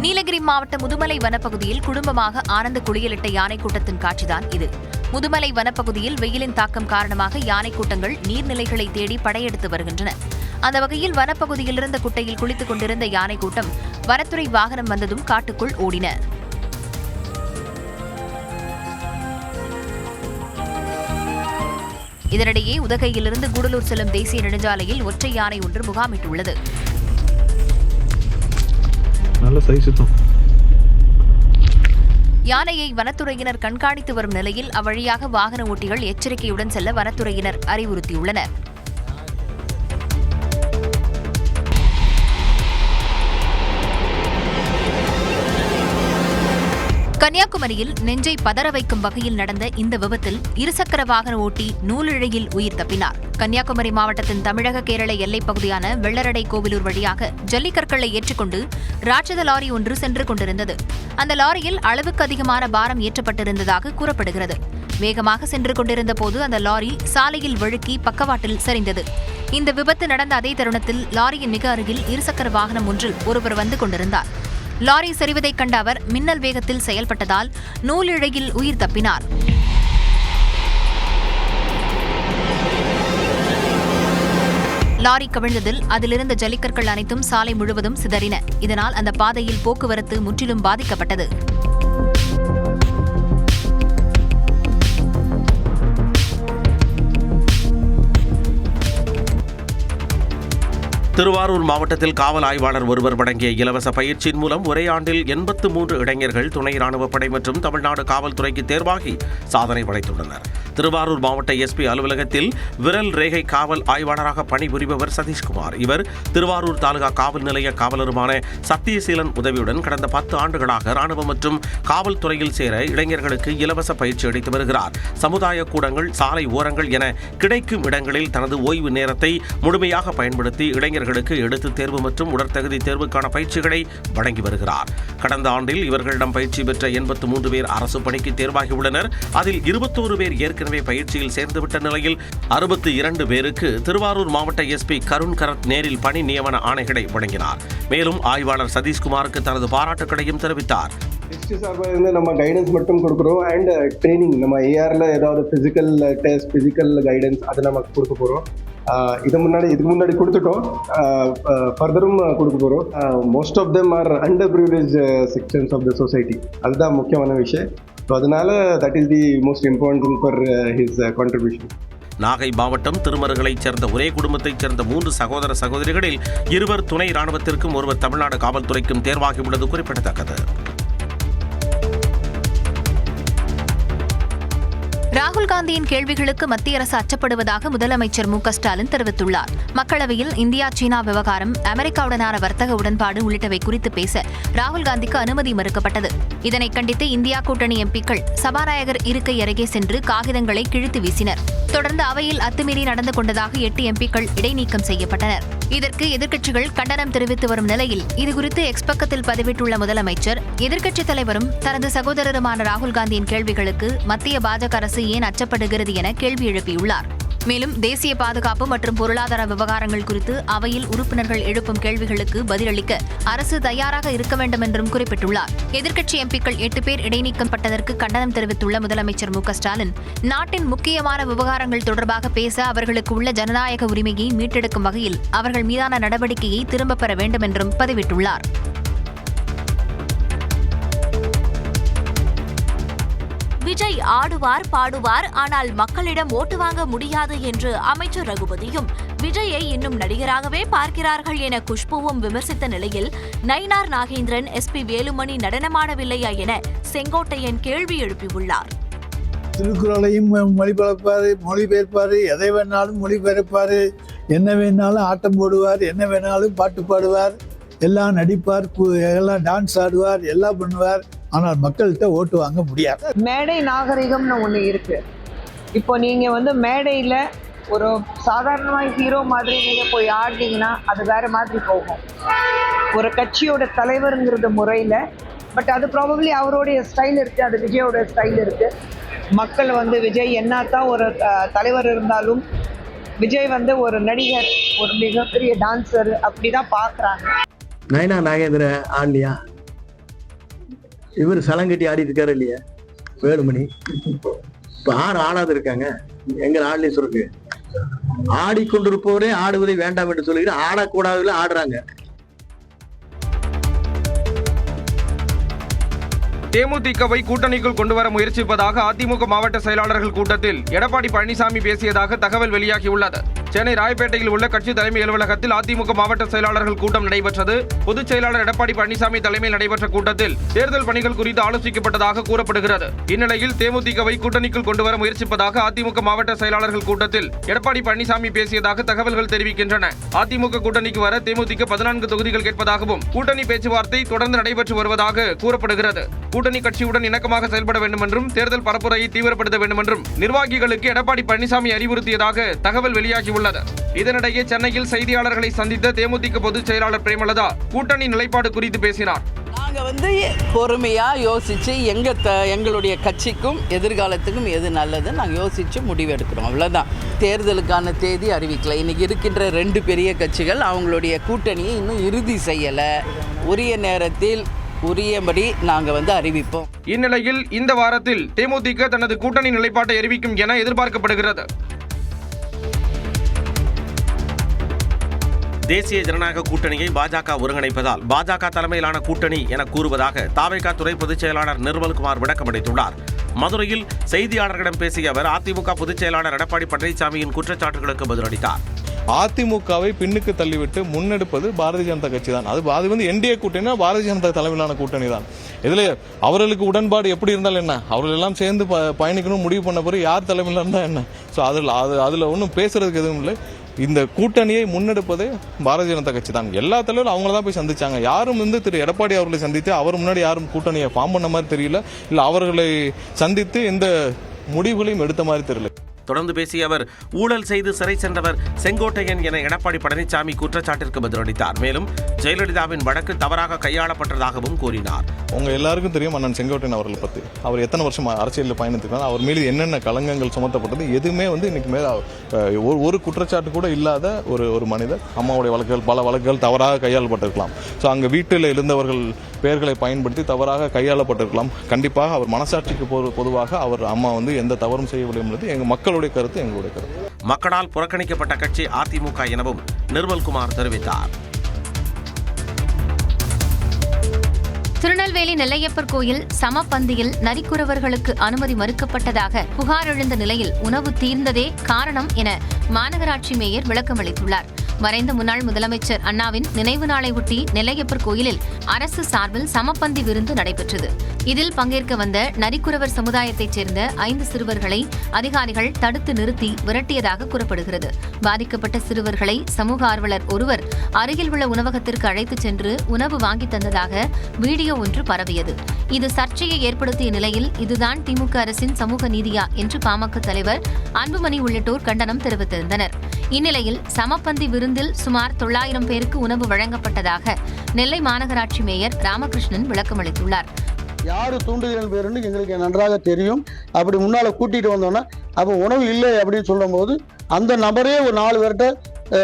நீலகிரி மாவட்ட முதுமலை வனப்பகுதியில் குடும்பமாக ஆனந்த குளியலிட்ட யானை கூட்டத்தின் காட்சிதான் இது. முதுமலை வனப்பகுதியில் வெயிலின் தாக்கம் காரணமாக யானை கூட்டங்கள் நீர்நிலைகளை தேடி படையெடுத்து வருகின்றன. அந்த வகையில் வனப்பகுதியில் இருந்த குட்டையில் குளித்துக் கொண்டிருந்த யானை கூட்டம் வனத்துறை வாகனம் வந்ததும் காட்டுக்குள் ஓடின. இதனிடையே உதகையிலிருந்து கூடலூர் செல்லும் தேசிய நெடுஞ்சாலையில் ஒற்றை யானை ஒன்று முகாமிட்டுள்ளது. யானையை வனத்துறையினர் கண்காணித்து வரும் நிலையில் அவ்வழியாக வாகன ஓட்டிகள் எச்சரிக்கையுடன் செல்ல வனத்துறையினர் அறிவுறுத்தியுள்ளனர். கன்னியாகுமரியில் நெஞ்சை பதற வைக்கும் வகையில் நடந்த இந்த விபத்தில் இருசக்கர வாகன ஓட்டி நூலிழையில் உயிர் தப்பினார். கன்னியாகுமரி மாவட்டத்தின் தமிழக கேரள எல்லைப் பகுதியான வெள்ளரடை கோவிலூர் வழியாக ஜல்லிக்கற்களை ஏற்றிக்கொண்டு ராட்சத லாரி ஒன்று சென்று கொண்டிருந்தது. அந்த லாரியில் அளவுக்கு அதிகமான பாரம் ஏற்றப்பட்டிருந்ததாக கூறப்படுகிறது. வேகமாக சென்று கொண்டிருந்த போது அந்த லாரி சாலையில் வழுக்கி பக்கவாட்டில் சரிந்தது. இந்த விபத்து நடந்த அதே தருணத்தில் லாரியின் மிக அருகில் இருசக்கர வாகனம் ஒன்றில் ஒருவர் வந்து கொண்டிருந்தார். லாரி சரிவதைக் கண்ட அவர் மின்னல் வேகத்தில் செயல்பட்டதால் நூலிழையில் உயிர் தப்பினார். லாரி கவிழ்ந்ததில் அதிலிருந்த ஜல்லிக்கற்கள் அனைத்தும் சாலை முழுவதும் சிதறின. இதனால் அந்த பாதையில் போக்குவரத்து முற்றிலும் பாதிக்கப்பட்டது. திருவாரூர் மாவட்டத்தில் காவல் ஆய்வாளர் ஒருவர் வழங்கிய இலவச பயிற்சியின் மூலம் ஒரே ஆண்டில் 83 இளைஞர்கள் துணை ராணுவப் படை மற்றும் தமிழ்நாடு காவல்துறைக்கு தேர்வாகி சாதனை படைத்துள்ளனர். திருவாரூர் மாவட்ட எஸ்பி அலுவலகத்தில் விரல் ரேகை காவல் ஆய்வாளராக பணிபுரிபவர் சதீஷ்குமார். இவர் திருவாரூர் தாலுகா காவல் நிலைய காவலருமான சத்தியசீலன் உதவியுடன் கடந்த 10 ஆண்டுகளாக ராணுவம் மற்றும் காவல்துறையில் சேர இளைஞர்களுக்கு இலவச பயிற்சி அளித்து வருகிறார். சமுதாய கூடங்கள், சாலை ஓரங்கள் என கிடைக்கும் இடங்களில் தனது ஓய்வு நேரத்தை முழுமையாக பயன்படுத்தி இளைஞர்களுக்கு எழுத்து தேர்வு மற்றும் உடற்தகுதி தேர்வுக்கான பயிற்சிகளை வழங்கி வருகிறார். கடந்த ஆண்டில் இவர்களிடம் பயிற்சி பெற்ற 83 பேர் அரசு பணிக்கு தேர்வாகியுள்ளனர். அதில் 21 பேர் ஏற்கனவே பயிற்சியில் சேர்ந்துவிட்ட நிலையில் 62 பேருக்கு திருவாரூர் மாவட்ட எஸ்பி கருண் கரத் நேரில் பணி நியமன ஆணைகளை வழங்கினார். மேலும் ஆய்வாளர் சதீஷ்குமாருக்கு தனது பாராட்டுகளையும் தெரிவித்தார். டிஸ்ட்ரிக்ட் சார்பாக இருந்து நம்ம கைடன்ஸ் மட்டும் கொடுக்குறோம் அண்ட் ட்ரைனிங் நம்ம ஏஆரில் ஏதாவது ஃபிசிக்கல் டெஸ்ட், ஃபிசிக்கல் கைடன்ஸ் அதை நம்ம கொடுக்க போகிறோம். இதுக்கு முன்னாடி கொடுத்துட்டோம், ஃபர்தரும் கொடுக்க போகிறோம். Most of them are under privilege sections of the society. அதுதான் முக்கியமான விஷயம். ஸோ அதனால that is the most important for his contribution. Nagai மாவட்டம் திருமருகலைச் சேர்ந்த ஒரே குடும்பத்தைச் சேர்ந்த 3 சகோதர சகோதரிகளில் 2 துணை ராணுவத்திற்கும் 1 தமிழ்நாடு காவல்துறைக்கும் தேர்வாகியுள்ளது குறிப்பிடத்தக்கது. ராகுல் காந்தியின் கேள்விகளுக்கு மத்திய அரசு அச்சப்படுவதாக முதலமைச்சர் மு.க. ஸ்டாலின் தெரிவித்துள்ளார். மக்களவையில் இந்தியா சீனா விவகாரம், அமெரிக்காவுடனான வர்த்தக உடன்பாடு உள்ளிட்டவை குறித்து பேச ராகுல் காந்திக்கு அனுமதி மறுக்கப்பட்டது. இதனை கண்டித்து இந்தியா கூட்டணி எம்பிக்கள் சபாநாயகர் இருக்கை அருகே சென்று காகிதங்களை கிழித்து வீசினர். தொடர்ந்து அவையில் அத்துமீறி நடந்து கொண்டதாக 8 எம்பிக்கள் இடைநீக்கம் செய்யப்பட்டனர். இதற்கு எதிர்க்கட்சிகள் கண்டனம் தெரிவித்து வரும் நிலையில் இதுகுறித்து எக்ஸ் பக்கத்தில் பதிவிட்டுள்ள முதலமைச்சர், எதிர்க்கட்சித் தலைவரும் தனது சகோதரருமான ராகுல் காந்தியின் கேள்விகளுக்கு மத்திய பாஜக அரசு ஏன் அச்சப்படுகிறது என கேள்வி எழுப்பியுள்ளார். மேலும் தேசிய பாதுகாப்பு மற்றும் பொருளாதார விவகாரங்கள் குறித்து அவையில் உறுப்பினர்கள் எழுப்பும் கேள்விகளுக்கு பதிலளிக்க அரசு தயாராக இருக்க வேண்டும் என்றும் குறிப்பிட்டுள்ளார். எதிர்க்கட்சி எம்பிக்கள் 8 பேர் இடைநீக்கப்பட்டதற்கு கண்டனம் தெரிவித்துள்ள முதலமைச்சர் மு.க.ஸ்டாலின், நாட்டின் முக்கியமான விவகாரங்கள் தொடர்பாக பேச அவர்களுக்கு உள்ள ஜனநாயக உரிமையை மீட்டெடுக்கும் வகையில் அவர்கள் மீதான நடவடிக்கையை திரும்பப் பெற வேண்டும் என்றும் பதிவிட்டுள்ளார். விஜய் ஆடுவார் பாடுவார், ஆனால் மக்களிடம் ஓட்டு வாங்க முடியாது என்று அமைச்சர் ரகுபதியும், விஜயை இன்னும் நடிகராகவே பார்க்கிறார்கள் என குஷ்புவும் விமர்சித்த நிலையில் நயினார் நாகேந்திரன் எஸ்பி வேலுமணி நடனமாடவில்லையா என செங்கோட்டையன் கேள்வி எழுப்பியுள்ளார். திருக்குறளையும் மொழிபெயர்ப்பாரு, எதை வேணாலும் மொழிபெயர்ப்பாரு, என்ன வேணாலும் ஆட்டம் போடுவார், என்ன வேணாலும் பாட்டு பாடுவார், எல்லாம் நடிப்பார், எல்லாம் டான்ஸ் ஆடுவார், எல்லாம் பண்ணுவார். ஆனால் மக்கள்கிட்ட ஓட்டு வாங்க முடியாது. மேடை நாகரிகம்னு ஒன்று இருக்கு. இப்போ நீங்க மேடையில ஒரு சாதாரணமாக ஹீரோ மாதிரி நீங்க போய் ஆடினீங்கன்னா அது வேற மாதிரி போகும். ஒரு கட்சியோட தலைவருங்கிறது முறையில, பட் அது ப்ராபப்ளி அவருடைய ஸ்டைல் இருக்கு, அது விஜயோட ஸ்டைல் இருக்கு. மக்கள் விஜய் என்னத்தான் ஒரு தலைவர் இருந்தாலும் விஜய் ஒரு நடிகர், ஒரு மிகப்பெரிய டான்சர் அப்படிதான் பாக்குறாங்க. நயனா நாகேந்திர ஆடலையா? இவர் சலங்கட்டி ஆடிட்டு இருக்காரு இல்லையா வேலுமணி? இப்ப ஆறு ஆடாது இருக்காங்க, எங்க ஆடலையே சொல்லுங்க. ஆடிக்கொண்டிருப்பவரே ஆடுவதை வேண்டாம் என்று சொல்லுகிற ஆடக்கூடாதுல ஆடுறாங்க. தேமுதிகவை கூட்டணிக்குள் கொண்டுவர முயற்சிப்பதாக அதிமுக மாவட்ட செயலாளர்கள் கூட்டத்தில் எடப்பாடி பழனிசாமி பேசியதாக தகவல் வெளியாகியுள்ளது. சென்னை ராயப்பேட்டையில் உள்ள கட்சி தலைமை அலுவலகத்தில் அதிமுக மாவட்ட செயலாளர்கள் கூட்டம் நடைபெற்றது. பொதுச் செயலாளர் எடப்பாடி பழனிசாமி தலைமையில் நடைபெற்ற கூட்டத்தில் தேர்தல் பணிகள் குறித்து ஆலோசிக்கப்பட்டதாக கூறப்படுகிறது. இந்நிலையில் தேமுதிகவை கூட்டணிக்குள் கொண்டுவர முயற்சிப்பதாக அதிமுக மாவட்ட செயலாளர்கள் கூட்டத்தில் எடப்பாடி பழனிசாமி பேசியதாக தகவல்கள் தெரிவிக்கின்றன. அதிமுக கூட்டணிக்கு வர தேமுதிக 14 தொகுதிகள் கேட்பதாகவும் கூட்டணி பேச்சுவார்த்தை தொடர்ந்து நடைபெற்று வருவதாக கூறப்படுகிறது. கூட்டணி கட்சியுடன் இணக்கமாக செயல்பட வேண்டும் என்றும் தேர்தல் பரப்புரையை தீவிரப்படுத்த வேண்டும் என்றும் நிர்வாகிகளுக்கு எடப்பாடி பழனிசாமி அறிவுறுத்தியதாக தகவல் வெளியாகியுள்ளது. இதனிடையே சென்னையில் செய்தியாளர்களை சந்தித்த தேமுதிக பொதுச் செயலாளர் பிரேமலதா கூட்டணி நிலைப்பாடு குறித்து பேசினார். நாங்க பொறுமையா யோசிச்சு எங்களுடைய கட்சிக்கும் எதிர்காலத்துக்கும் எது நல்லது நாங்கள் யோசிச்சு முடிவெடுக்கிறோம், அவ்வளவுதான். தேர்தலுக்கான தேதி அறிவிக்கல. இன்னைக்கு இருக்கின்ற 2 பெரிய கட்சிகள் அவங்களுடைய கூட்டணியை இன்னும் இறுதி செய்யல. உரிய நேரத்தில் உரியபடி நாங்கள் அறிவிப்போம். இந்நிலையில் இந்த வாரத்தில் தேமுதிக தனது கூட்டணி நிலைப்பாட்டை அறிவிக்கும் என எதிர்பார்க்கப்படுகிறது. தேசிய ஜனநாயக கூட்டணியை பாஜக ஒருங்கிணைப்பதால் பாஜக தலைமையிலான கூட்டணி என கூறுவதாக தாவேகா துறை பொதுச் செயலாளர் நிர்மல்குமார் விளக்கமளித்துள்ளார். மதுரையில் செய்தியாளர்களிடம் பேசிய அவர் அதிமுக பொதுச் செயலாளர் எடப்பாடி பழனிசாமியின் குற்றச்சாட்டுகளுக்கு பதிலளித்தார். அதிமுகவை பின்னுக்கு தள்ளிவிட்டு முன்னெடுப்பது பாரதிய ஜனதா கட்சி தான். அது என்டிஏ கூட்டணி, பாரதிய ஜனதா தலைமையிலான கூட்டணி தான். இதுல அவர்களுக்கு உடன்பாடு எப்படி இருந்தாலும் என்ன, அவர்கள் எல்லாம் சேர்ந்து பயணிக்கணும் முடிவு பண்ண பிறகு யார் தலைமையில இருந்தா என்ன. ஸோ அதுல ஒன்றும் பேசுறதுக்கு எதுவும் இல்லை. இந்த கூட்டணியை முன்னெடுப்பதே பாரதிய ஜனதா கட்சி தான். எல்லா தலைவரும் அவங்கள தான் போய் சந்திச்சாங்க. யாரும் திரு எடப்பாடி அவர்களை சந்தித்து அவர் முன்னாடி யாரும் கூட்டணியை ஃபார்ம் பண்ண மாதிரி தெரியல, இல்ல அவர்களை சந்தித்து எந்த முடிவுகளையும் எடுத்த மாதிரி தெரியல. தொடர்ந்து பேசிய அவர் ஊழல் செய்து சிறை சென்றவர் செங்கோட்டையன் என எடப்பாடி பழனிசாமி குற்றச்சாட்டிற்கு பதிலளித்தார். மேலும் ஜெயலலிதாவின் வழக்கு தவறாக கையாளப்பட்டதாகவும் கூறினார். உங்க எல்லாருக்கும் தெரியும் அண்ணன் செங்கோட்டையன் அவர்களை பத்தி. அவர் எத்தனை வருஷம் அரசியலில் பயணித்திருக்காங்க, அவர் மீது என்னென்ன களங்கங்கள் சுமத்தப்பட்டது எதுவுமே இன்னைக்கு மேல ஒரு குற்றச்சாட்டு கூட இல்லாத ஒரு மனிதர். அம்மாவுடைய வழக்குகள் பல வழக்குகள் தவறாக கையாளப்பட்டிருக்கலாம். ஸோ அங்கே வீட்டில் இருந்தவர்கள் பெயர்களை பயன்படுத்தி தவறாக கையாளப்பட்டிருக்கலாம். கண்டிப்பாக அவர் மனசாட்சிக்கு பொதுவாக அவர் அம்மா எந்த தவறும் செய்யவில்லை என்பது எங்கள் மக்களுடைய கருத்து, எங்களுடைய கருத்து. மக்களால் புறக்கணிக்கப்பட்ட கட்சி அதிமுக எனவும் நிர்மல்குமார் தெரிவித்தார். திருநெல்வேலி நெல்லையப்பர் கோயில் சமபந்தியில் நரிக்குறவர்களுக்கு அனுமதி மறுக்கப்பட்டதாக புகார் எழுந்த நிலையில் உணவு தீர்ந்ததே காரணம் என மாநகராட்சி மேயர் விளக்கமளித்துள்ளார். மறைந்த முன்னாள் முதலமைச்சர் அண்ணாவின் நினைவு நாளை ஒட்டி நெல்லையப்பர் கோயிலில் அரசு சார்பில் சமபந்தி விருந்து நடைபெற்றது. இதில் பங்கேற்க வந்த நரிக்குறவர் சமுதாயத்தைச் சேர்ந்த 5 சிறுவர்களை அதிகாரிகள் தடுத்து நிறுத்தி விரட்டியதாக கூறப்படுகிறது. பாதிக்கப்பட்ட சிறுவர்களை சமூக ஆர்வலர் ஒருவர் அருகில் உள்ள உணவகத்திற்கு அழைத்துச் சென்று உணவு வாங்கி தந்ததாக வீடியோ ஒன்று பரவியது. இது சர்ச்சையை ஏற்படுத்திய நிலையில் இதுதான் திமுக அரசின் சமூக நீதியா என்று பாமக தலைவர் அன்புமணி உள்ளிட்டோர் கண்டனம் தெரிவித்திருந்தனர். இந்நிலையில் சமபந்தி விருந்தில் சுமார் 900 பேருக்கு உணவு வழங்கப்பட்டதாக நெல்லை மாநகராட்சி மேயர் ராமகிருஷ்ணன் விளக்கமளித்துள்ளார். யாரு தூண்டுதல் பேருன்னு எங்களுக்கு நன்றாக தெரியும். அப்படி முன்னால கூட்டிட்டு வந்தோம்னா அப்போ உணவு இல்லை அப்படின்னு சொல்லும் போது அந்த நபரே ஒரு 4 பேர்கிட்ட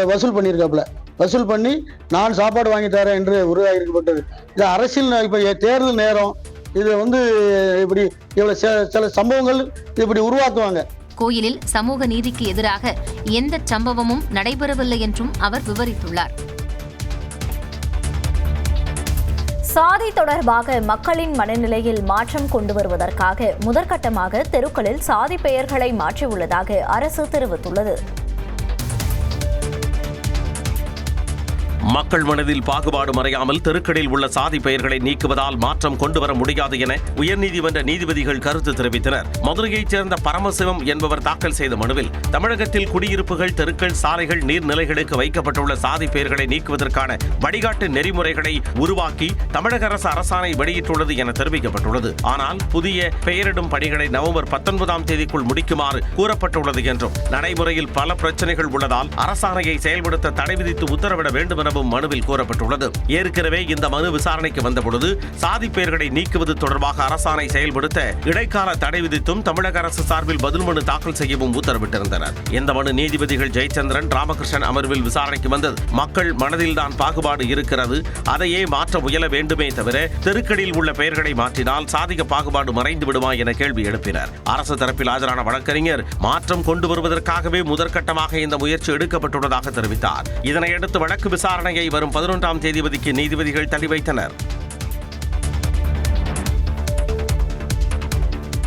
வசூல் பண்ணியிருக்காப்புல. வசூல் பண்ணி நான் சாப்பாடு வாங்கி தரேன் என்று உருவாகியிருக்கப்பட்டது. இது அரசியல் இப்போ தேர்தல் நேரம், இது இப்படி இவ்வளோ சில சம்பவங்கள் இப்படி உருவாக்குவாங்க. கோயிலில் சமூக நீதிக்கு எதிராக எந்த சம்பவமும் நடைபெறவில்லை என்றும் அவர் விவரித்துள்ளார். சாதி தொடர்பாக மக்களின் மனநிலையில் மாற்றம் கொண்டு வருவதற்காக முதற்கட்டமாக தெருக்களில் சாதி பெயர்களை மாற்றியுள்ளதாக அரசு தெரிவித்துள்ளது. மக்கள் மனதில் பாகுபாடு மறையாமல் தெருக்களில் உள்ள சாதி பெயர்களை நீக்குவதால் மாற்றம் கொண்டுவர முடியாது என உயர்நீதிமன்ற நீதிபதிகள் கருத்து தெரிவித்தனர். மதுரையைச் சேர்ந்த பரமசிவம் என்பவர் தாக்கல் செய்த மனுவில் தமிழகத்தில் குடியிருப்புகள், தெருக்கள், சாலைகள், நீர்நிலைகளுக்கு வைக்கப்பட்டுள்ள சாதி பெயர்களை நீக்குவதற்கான வழிகாட்டு நெறிமுறைகளை உருவாக்கி தமிழக அரசு அரசாணை வெளியிட்டுள்ளது என தெரிவிக்கப்பட்டுள்ளது. ஆனால் புதிய பெயரிடும் பணிகளை நவம்பர் 19ஆம் தேதிக்குள் முடிக்குமாறு கூறப்பட்டுள்ளது என்றும் நடைமுறையில் பல பிரச்சனைகள் உள்ளதால் அரசாணையை செயல்படுத்த தடை விதித்து உத்தரவிட வேண்டும் என மனுவில் கூறப்பட்டுள்ளது. ஏற்கனவே இந்த மனு விசாரணைக்கு வந்தபொழுது சாதி பெயர்களை நீக்குவது தொடர்பாக அரசாணை செயல்படுத்த இடைக்கால தடை விதித்தும் தமிழக அரசு சார்பில் பதில் மனு தாக்கல் செய்யவும் உத்தரவிட்டிருந்தனர். இந்த மனு நீதிபதிகள் ஜெயச்சந்திரன், ராமகிருஷ்ணன் அமர்வில் விசாரணைக்கு வந்தது. மக்கள் மனதில்தான் பாகுபாடு இருக்கிறது, அதையே மாற்ற முயல வேண்டுமே தவிர தெருக்களில் உள்ள பெயர்களை மாற்றினால் சாதிக பாகுபாடு மறைந்து விடுமா என கேள்வி எழுப்பினர். அரசு தரப்பில் ஆஜரான வழக்கறிஞர் மாற்றம் கொண்டு வருவதற்காகவே முதற்கட்டமாக இந்த முயற்சி எடுக்கப்பட்டுள்ளதாக தெரிவித்தார். இதனையடுத்து வழக்கு விசாரணையை வரும் 11ஆம் தேதிக்கு நீதிபதிகள் தள்ளி வைத்தனர்.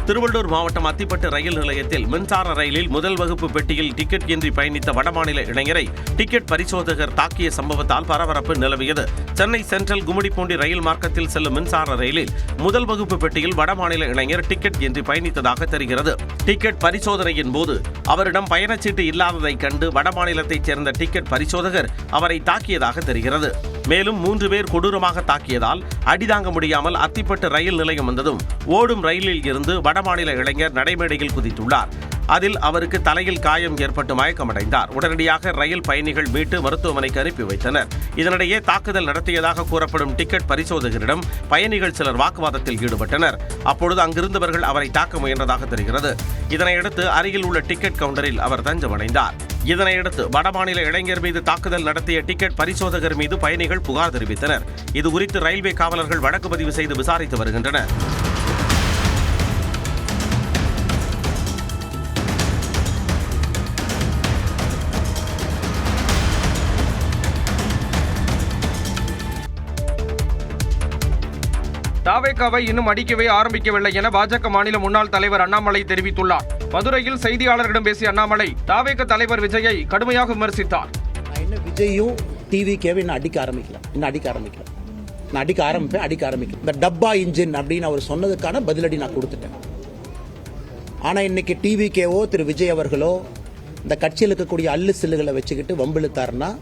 திருவள்ளூர் மாவட்டம் அத்திப்பட்டு ரயில் நிலையத்தில் மின்சார ரயிலில் முதல் வகுப்பு பெட்டியில் டிக்கெட் இன்றி பயணித்த வடமாநில இளைஞரை டிக்கெட் பரிசோதகர் தாக்கிய சம்பவத்தால் பரபரப்பு நிலவியது. சென்னை சென்ட்ரல் கும்மிடிப்பூண்டி ரயில் மார்க்கத்தில் செல்லும் மின்சார ரயிலில் முதல் வகுப்பு பெட்டியில் வடமாநில இளைஞர் டிக்கெட் இன்றி பயணித்ததாக தெரிகிறது. டிக்கெட் பரிசோதனையின் போது அவரிடம் பயணச்சீட்டு இல்லாததை கண்டு வடமாநிலத்தைச் சேர்ந்த டிக்கெட் பரிசோதகர் அவரை தாக்கியதாக தெரிகிறது. மேலும் 3 பேர் கொடூரமாக தாக்கியதால் அடிதாங்க முடியாமல் அத்திப்பட்டு ரயில் நிலையம் வந்ததும் ஓடும் ரயிலில் இருந்து வடமாநில இளைஞர் நடைமேடையில் குதித்துள்ளார். அதில் அவருக்கு தலையில் காயம் ஏற்பட்டு மயக்கமடைந்தார். உடனடியாக ரயில் பயணிகள் மீட்டு மருத்துவமனைக்கு அனுப்பி வைத்தனர். இதனிடையே தாக்குதல் நடத்தியதாக கூறப்படும் டிக்கெட் பரிசோதகரிடம் பயணிகள் சிலர் வாக்குவாதத்தில் ஈடுபட்டனர். அப்பொழுது அங்கிருந்தவர்கள் அவரை தாக்க முயன்றதாக தெரிகிறது. இதனையடுத்து அருகில் உள்ள டிக்கெட் கவுண்டரில் அவர் தஞ்சமடைந்தார். இதனையடுத்து வடமாநில இளைஞர் மீது தாக்குதல் நடத்திய டிக்கெட் பரிசோதகர் மீது பயணிகள் புகார் தெரிவித்தனர். இதுகுறித்து ரயில்வே காவலர்கள் வழக்கு பதிவு செய்து விசாரித்து வருகின்றனர். தாவேகாவை இன்னும் அடிக்கவே ஆரம்பிக்கவில்லை என பாஜக மாநில முன்னாள் தலைவர் அண்ணாமலை தெரிவித்துள்ளார். மதுரையில் செய்தியாளர்களிடம் பேசிய அண்ணாமலை தாவேக தலைவர் விஜயை கடுமையாக விமர்சித்தார். விஜயும் டிவிகேவை இன்னும் அடிக்க ஆரம்பிக்கல. நான் அடிக்க ஆரம்பிக்கிறேன். இந்த டப்பா இன்ஜின் அப்படின்னு அவர் சொன்னதுக்கான பதிலடி நான் கொடுத்துட்டேன். ஆனா இன்னைக்கு டிவிகேவோ திரு விஜய் அவர்களோ இந்த கட்சியில் இருக்கக்கூடிய அல்லு சில்லுகளை வச்சுக்கிட்டு வம்பிழுத்தாருன்னா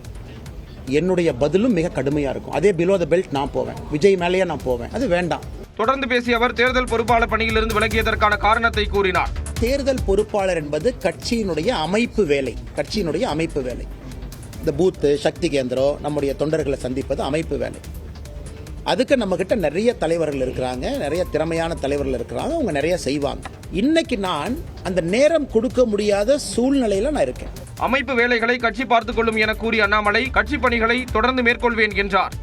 என்னுடைய பதிலும் மிக கடுமையா இருக்கும். அதே பிலோ த பெல்ட் நான் போவேன், விஜய் மேலேயே நான் போவேன். அது வேண்டாம். தொடர்ந்து பேசிய அவர் தேர்தல் பொறுப்பாளர் பணியிலிருந்து விலகியதற்கான காரணத்தை கூறினார். தேர்தல் பொறுப்பாளர் என்பது கட்சியினுடைய அமைப்பு வேலை. இந்த பூத்து, சக்தி கேந்திரம், நம்முடைய தொண்டர்களை சந்திப்பது அமைப்பு வேலை. அதுக்கு நம்ம கிட்ட நிறைய தலைவர்கள் இருக்கிறாங்க, நிறைய திறமையான தலைவர்கள் இருக்கிறாங்க, அவங்க நிறைய செய்வாங்க. இன்னைக்கு நான் அந்த நேரம் கொடுக்க முடியாத சூழ்நிலையில நான் இருக்கேன். அமைப்பு வேலைகளை கட்சி பார்த்துக் கொள்ளும் என கூறிய அண்ணாமலை கட்சி பணிகளை தொடர்ந்து மேற்கொள்வேன் என்றார்.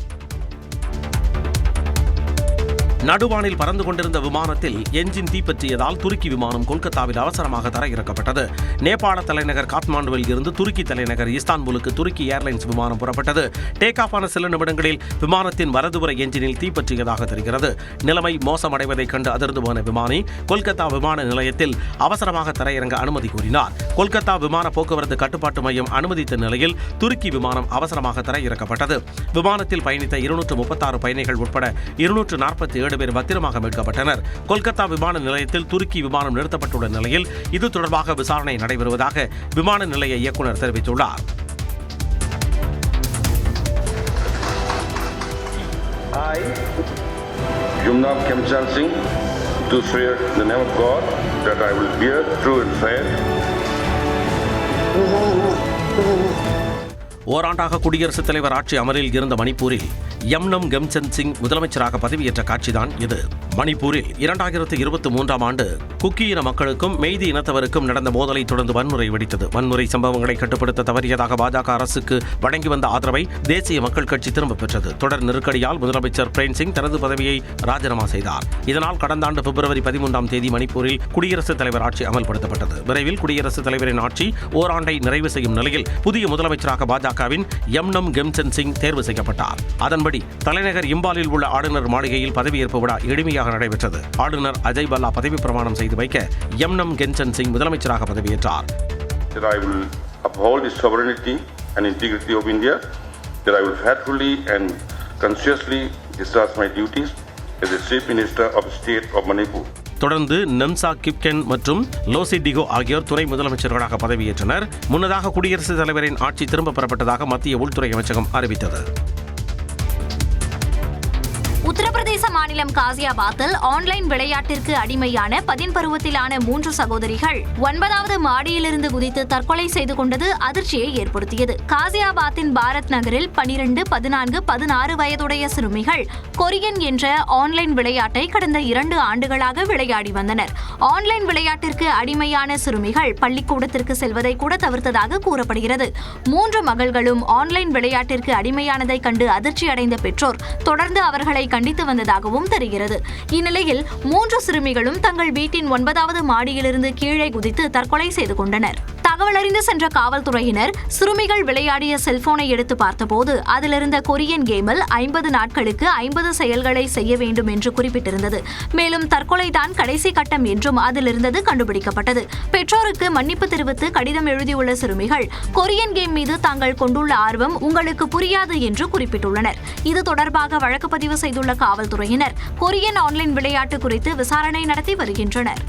நடுவானில் பறந்து கொண்டிருந்த விமானத்தில் என்ஜின் தீப்பற்றியதால் துருக்கி விமானம் கொல்கத்தாவில் அவசரமாக தரையிறக்கப்பட்டது. நேபாள தலைநகர் காத்மாண்டுவில் இருந்து துருக்கி தலைநகர் இஸ்தான்புலுக்கு துருக்கி ஏர்லைன்ஸ் விமானம் புறப்பட்டது. டேக் ஆஃப் ஆன சில நிமிடங்களில் விமானத்தின் வலதுபுற என்ஜினில் தீப்பற்றியதாக தெரிகிறது. நிலைமை மோசமடைவதைக் கண்டு அதிர்ந்து போன விமானி கொல்கத்தா விமான நிலையத்தில் அவசரமாக தரையிறங்க அனுமதி கோரினார். கொல்கத்தா விமான போக்குவரத்து கட்டுப்பாட்டு மையம் அனுமதித்த நிலையில் துருக்கி விமானம் அவசரமாக தரையிறக்கப்பட்டது. விமானத்தில் பயணித்த 236 பயணிகள் உட்பட 247 பேர் பத்திரமாக மீட்கப்பட்டனர். கொல்கத்தா விமான நிலையத்தில் துருக்கி விமானம் நிறுத்தப்பட்டுள்ள நிலையில் இது தொடர்பாக விசாரணை நடைபெறுவதாக விமான நிலைய இயக்குநர் தெரிவித்துள்ளார். I, Jumnam Kemchand Singh, do swear in the name of God that I will bear true and fair. ஓராண்டாக குடியரசுத் தலைவர் ஆட்சி அமலில் இருந்த மணிப்பூரில் யம்னம் கெம்சன் சிங் முதலமைச்சராக பதவியேற்ற காட்சிதான் இது. மணிப்பூரில் 2023ஆம் ஆண்டு குக்கி இன மக்களுக்கும் மெய்தி இனத்தவருக்கும் நடந்த மோதலை தொடர்ந்து வன்முறை வெடித்தது. வன்முறை சம்பவங்களை கட்டுப்படுத்த தவறியதாக பாஜக அரசுக்கு வழங்கி வந்த ஆதரவை தேசிய மக்கள் கட்சி திரும்பப் பெற்றது. தொடர் நெருக்கடியால் முதலமைச்சர் பிரேம் சிங் தனது பதவியை ராஜினாமா செய்தார். இதனால் கடந்த ஆண்டு பிப்ரவரி 13ஆம் தேதி மணிப்பூரில் குடியரசுத் தலைவர் ஆட்சி அமல்படுத்தப்பட்டது. விரைவில் குடியரசுத் தலைவரின் ஆட்சி ஓராண்டை நிறைவு செய்யும் நிலையில் புதிய முதலமைச்சராக பாஜகவின் யம்னம் கெம்சன் சிங் தேர்வு செய்யப்பட்டார். அதன்படி தலைநகர் இம்பாலில் உள்ள ஆளுநர் மாளிகையில் பதவியேற்பு விழா எளிமையாக நடைபெற்றது. ஆளுநர் அஜய் பல்லா பதவி பிரமாணம் செய்து வைக்க யம்னம் கெம்சன் சிங் முதலமைச்சராக பதவியேற்றார். That I will uphold the sovereignty and integrity of India. That I will faithfully and consciously discharge my duties as the Chief Minister of the State of Manipur. தொடர்ந்து நம்சா கிப்கென் மற்றும் லோசி டிகோ ஆகியோர் துணை முதலமைச்சர்களாக பதவியேற்றனர். முன்னதாக குடியரசுத் தலைவரின் ஆட்சி திரும்பப் பெறப்பட்டதாக மத்திய உள்துறை அமைச்சகம் அறிவித்தது. உத்தரப்பிரதேச மாநிலம் காசியாபாத்தில் ஆன்லைன் விளையாட்டிற்கு அடிமையான 10 பருவத்திலான 3 சகோதரிகள் 9வது மாடியிலிருந்து குதித்து தற்கொலை செய்து கொண்டது அதிர்ச்சியை ஏற்படுத்தியது. காசியாபாத்தின் பாரத் நகரில் 12, 14, 16 வயதுடைய சிறுமிகள் கொரியன் என்ற ஆன்லைன் விளையாட்டை கடந்த 2 ஆண்டுகளாக விளையாடி வந்தனர். ஆன்லைன் விளையாட்டிற்கு அடிமையான சிறுமிகள் பள்ளிக்கூடத்திற்கு செல்வதை கூட தவிர்த்ததாக கூறப்படுகிறது. 3 மகள்களும் ஆன்லைன் விளையாட்டிற்கு அடிமையானதை கண்டு அதிர்ச்சி அடைந்த பெற்றோர் தொடர்ந்து அவர்களை கண்டித்து வந்ததாகவும் தெரிகிறது. இந்நிலையில் 3 சிறுமிகளும் தங்கள் வீட்டின் 9வது மாடியிலிருந்து கீழே குதித்து தற்கொலை செய்து கொண்டனர். தகவல் அறிந்து சென்ற காவல்துறையினர் சிறுமிகள் விளையாடிய செல்போனை எடுத்து பார்த்தபோது அதிலிருந்த கொரியன் கேமில் 50 நாட்களுக்கு 50 செயல்களை செய்ய வேண்டும் என்று குறிப்பிட்டிருந்தது. மேலும் தற்கொலைதான் கடைசி கட்டம் என்றும் அதிலிருந்தது கண்டுபிடிக்கப்பட்டது. பெற்றோருக்கு மன்னிப்பு தெரிவித்து கடிதம் எழுதியுள்ள சிறுமிகள் கொரியன் கேம் மீது தாங்கள் கொண்டுள்ள ஆர்வம் உங்களுக்கு புரியாது என்று குறிப்பிட்டுள்ளனர். இது தொடர்பாக வழக்கு பதிவு செய்துள்ள காவல்துறையினர் கொரியன் ஆன்லைன் விளையாட்டு குறித்து விசாரணை நடத்தி வருகின்றனர்.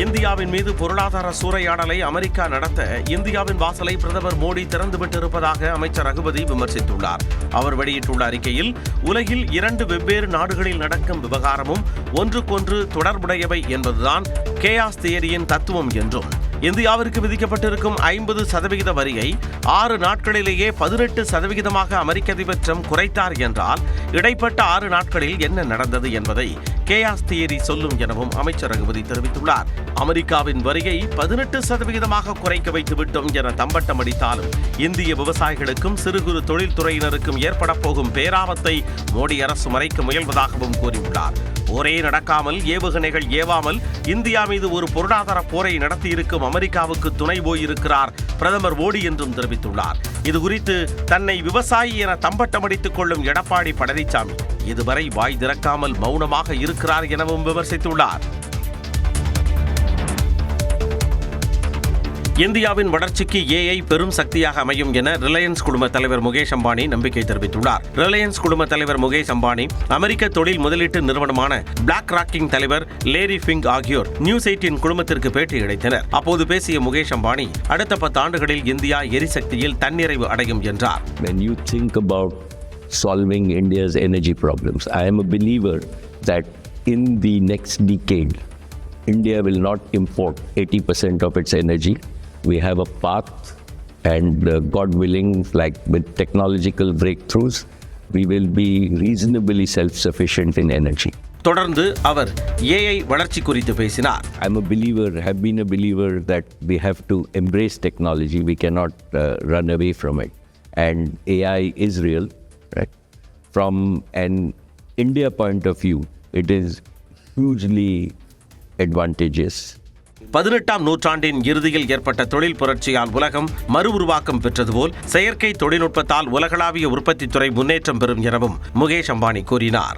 இந்தியாவின் மீது பொருளாதார சூறையாடலை அமெரிக்கா நடத்த இந்தியாவின் வாசலை பிரதமர் மோடி திறந்துவிட்டிருப்பதாக அமைச்சர் ரகுபதி விமர்சித்துள்ளார். அவர் வெளியிட்டுள்ள அறிக்கையில் உலகில் 2 வெவ்வேறு நாடுகளில் நடக்கும் விவகாரமும் ஒன்றுக்கொன்று தொடர்புடையவை என்பதுதான் கேயாஸ் தியரியின் தத்துவம் என்றும் இந்தியாவிற்கு விதிக்கப்பட்டிருக்கும் 50% வரியை 6 நாட்களிலேயே 18% அமெரிக்க அதிபர் ட்ரம்ப் குறைத்தார் என்றால் இடைப்பட்ட 6 நாட்களில் என்ன நடந்தது என்பதை கேயாஸ் தியரி சொல்லும் எனவும் அமைச்சர் ரகுபதி தெரிவித்துள்ளார். அமெரிக்காவின் வரியை 18% குறைக்க வைத்து விட்டோம் என தம்பட்டம் அடித்தாலும் இந்திய விவசாயிகளுக்கும் சிறு குறு தொழில்துறையினருக்கும் ஏற்பட போகும் பேராபத்தை மோடி அரசு மறைக்க முயல்வதாகவும் கூறியுள்ளார். போரே நடக்காமல் ஏவுகணைகள் ஏவாமல் இந்தியா மீது ஒரு பொருளாதார போரை நடத்தியிருக்கும் அமெரிக்காவுக்கு துணை போயிருக்கிறார் பிரதமர் மோடி என்றும் தெரிவித்துள்ளார். இதுகுறித்து தன்னை விவசாயி என தம்பட்டமடித்துக் கொள்ளும் எடப்பாடி பழனிசாமி இதுவரை வாய் திறக்காமல் மௌனமாக இருக்கிறார் எனவும் விமர்சித்துள்ளார். இந்தியாவின் வளர்ச்சிக்கு ஏஐ பெரும் சக்தியாக அமையும் என ரிலையன்ஸ் குழும தலைவர் முகேஷ் அம்பானி நம்பிக்கை தெரிவித்துள்ளார். ரிலையன்ஸ் குழும தலைவர் முகேஷ் அம்பானி அமெரிக்க தொழில் முதலீட்டு நிறுவனமான பிளாக் ராக்கிங் தலைவர் லேரி ஃபிங்க் ஆகியோர் நியூஸ் 18 குழுமத்திற்கு பேட்டியளித்தனர். அப்போது பேசிய முகேஷ் அம்பானி அடுத்த 10 ஆண்டுகளில் இந்தியா எரிசக்தியில் தன்னிறைவு அடையும் என்றார். When you think about solving India's energy problems, I am a believer that in the next decade, India will not import 80% of its energy. We have a path and God willing, like with technological breakthroughs, we will be reasonably self-sufficient in energy. தொடர்ந்து அவர் AI வளர்ச்சி குறித்து பேசினார். I'm a believer, have been a believer that we have to embrace technology. We cannot run away from it. And AI is real, right? From an India point of view, it is hugely advantageous. 18ஆம் நூற்றாண்டின் இறுதியில் ஏற்பட்ட தொழில் புரட்சியால் உலகம் மறு உருவாக்கம் பெற்றது போல் செயற்கை தொழில்நுட்பத்தால் உலகளாவிய உற்பத்தித் துறை முன்னேற்றம் பெறும் எனவும் முகேஷ் அம்பானி கூறினார்.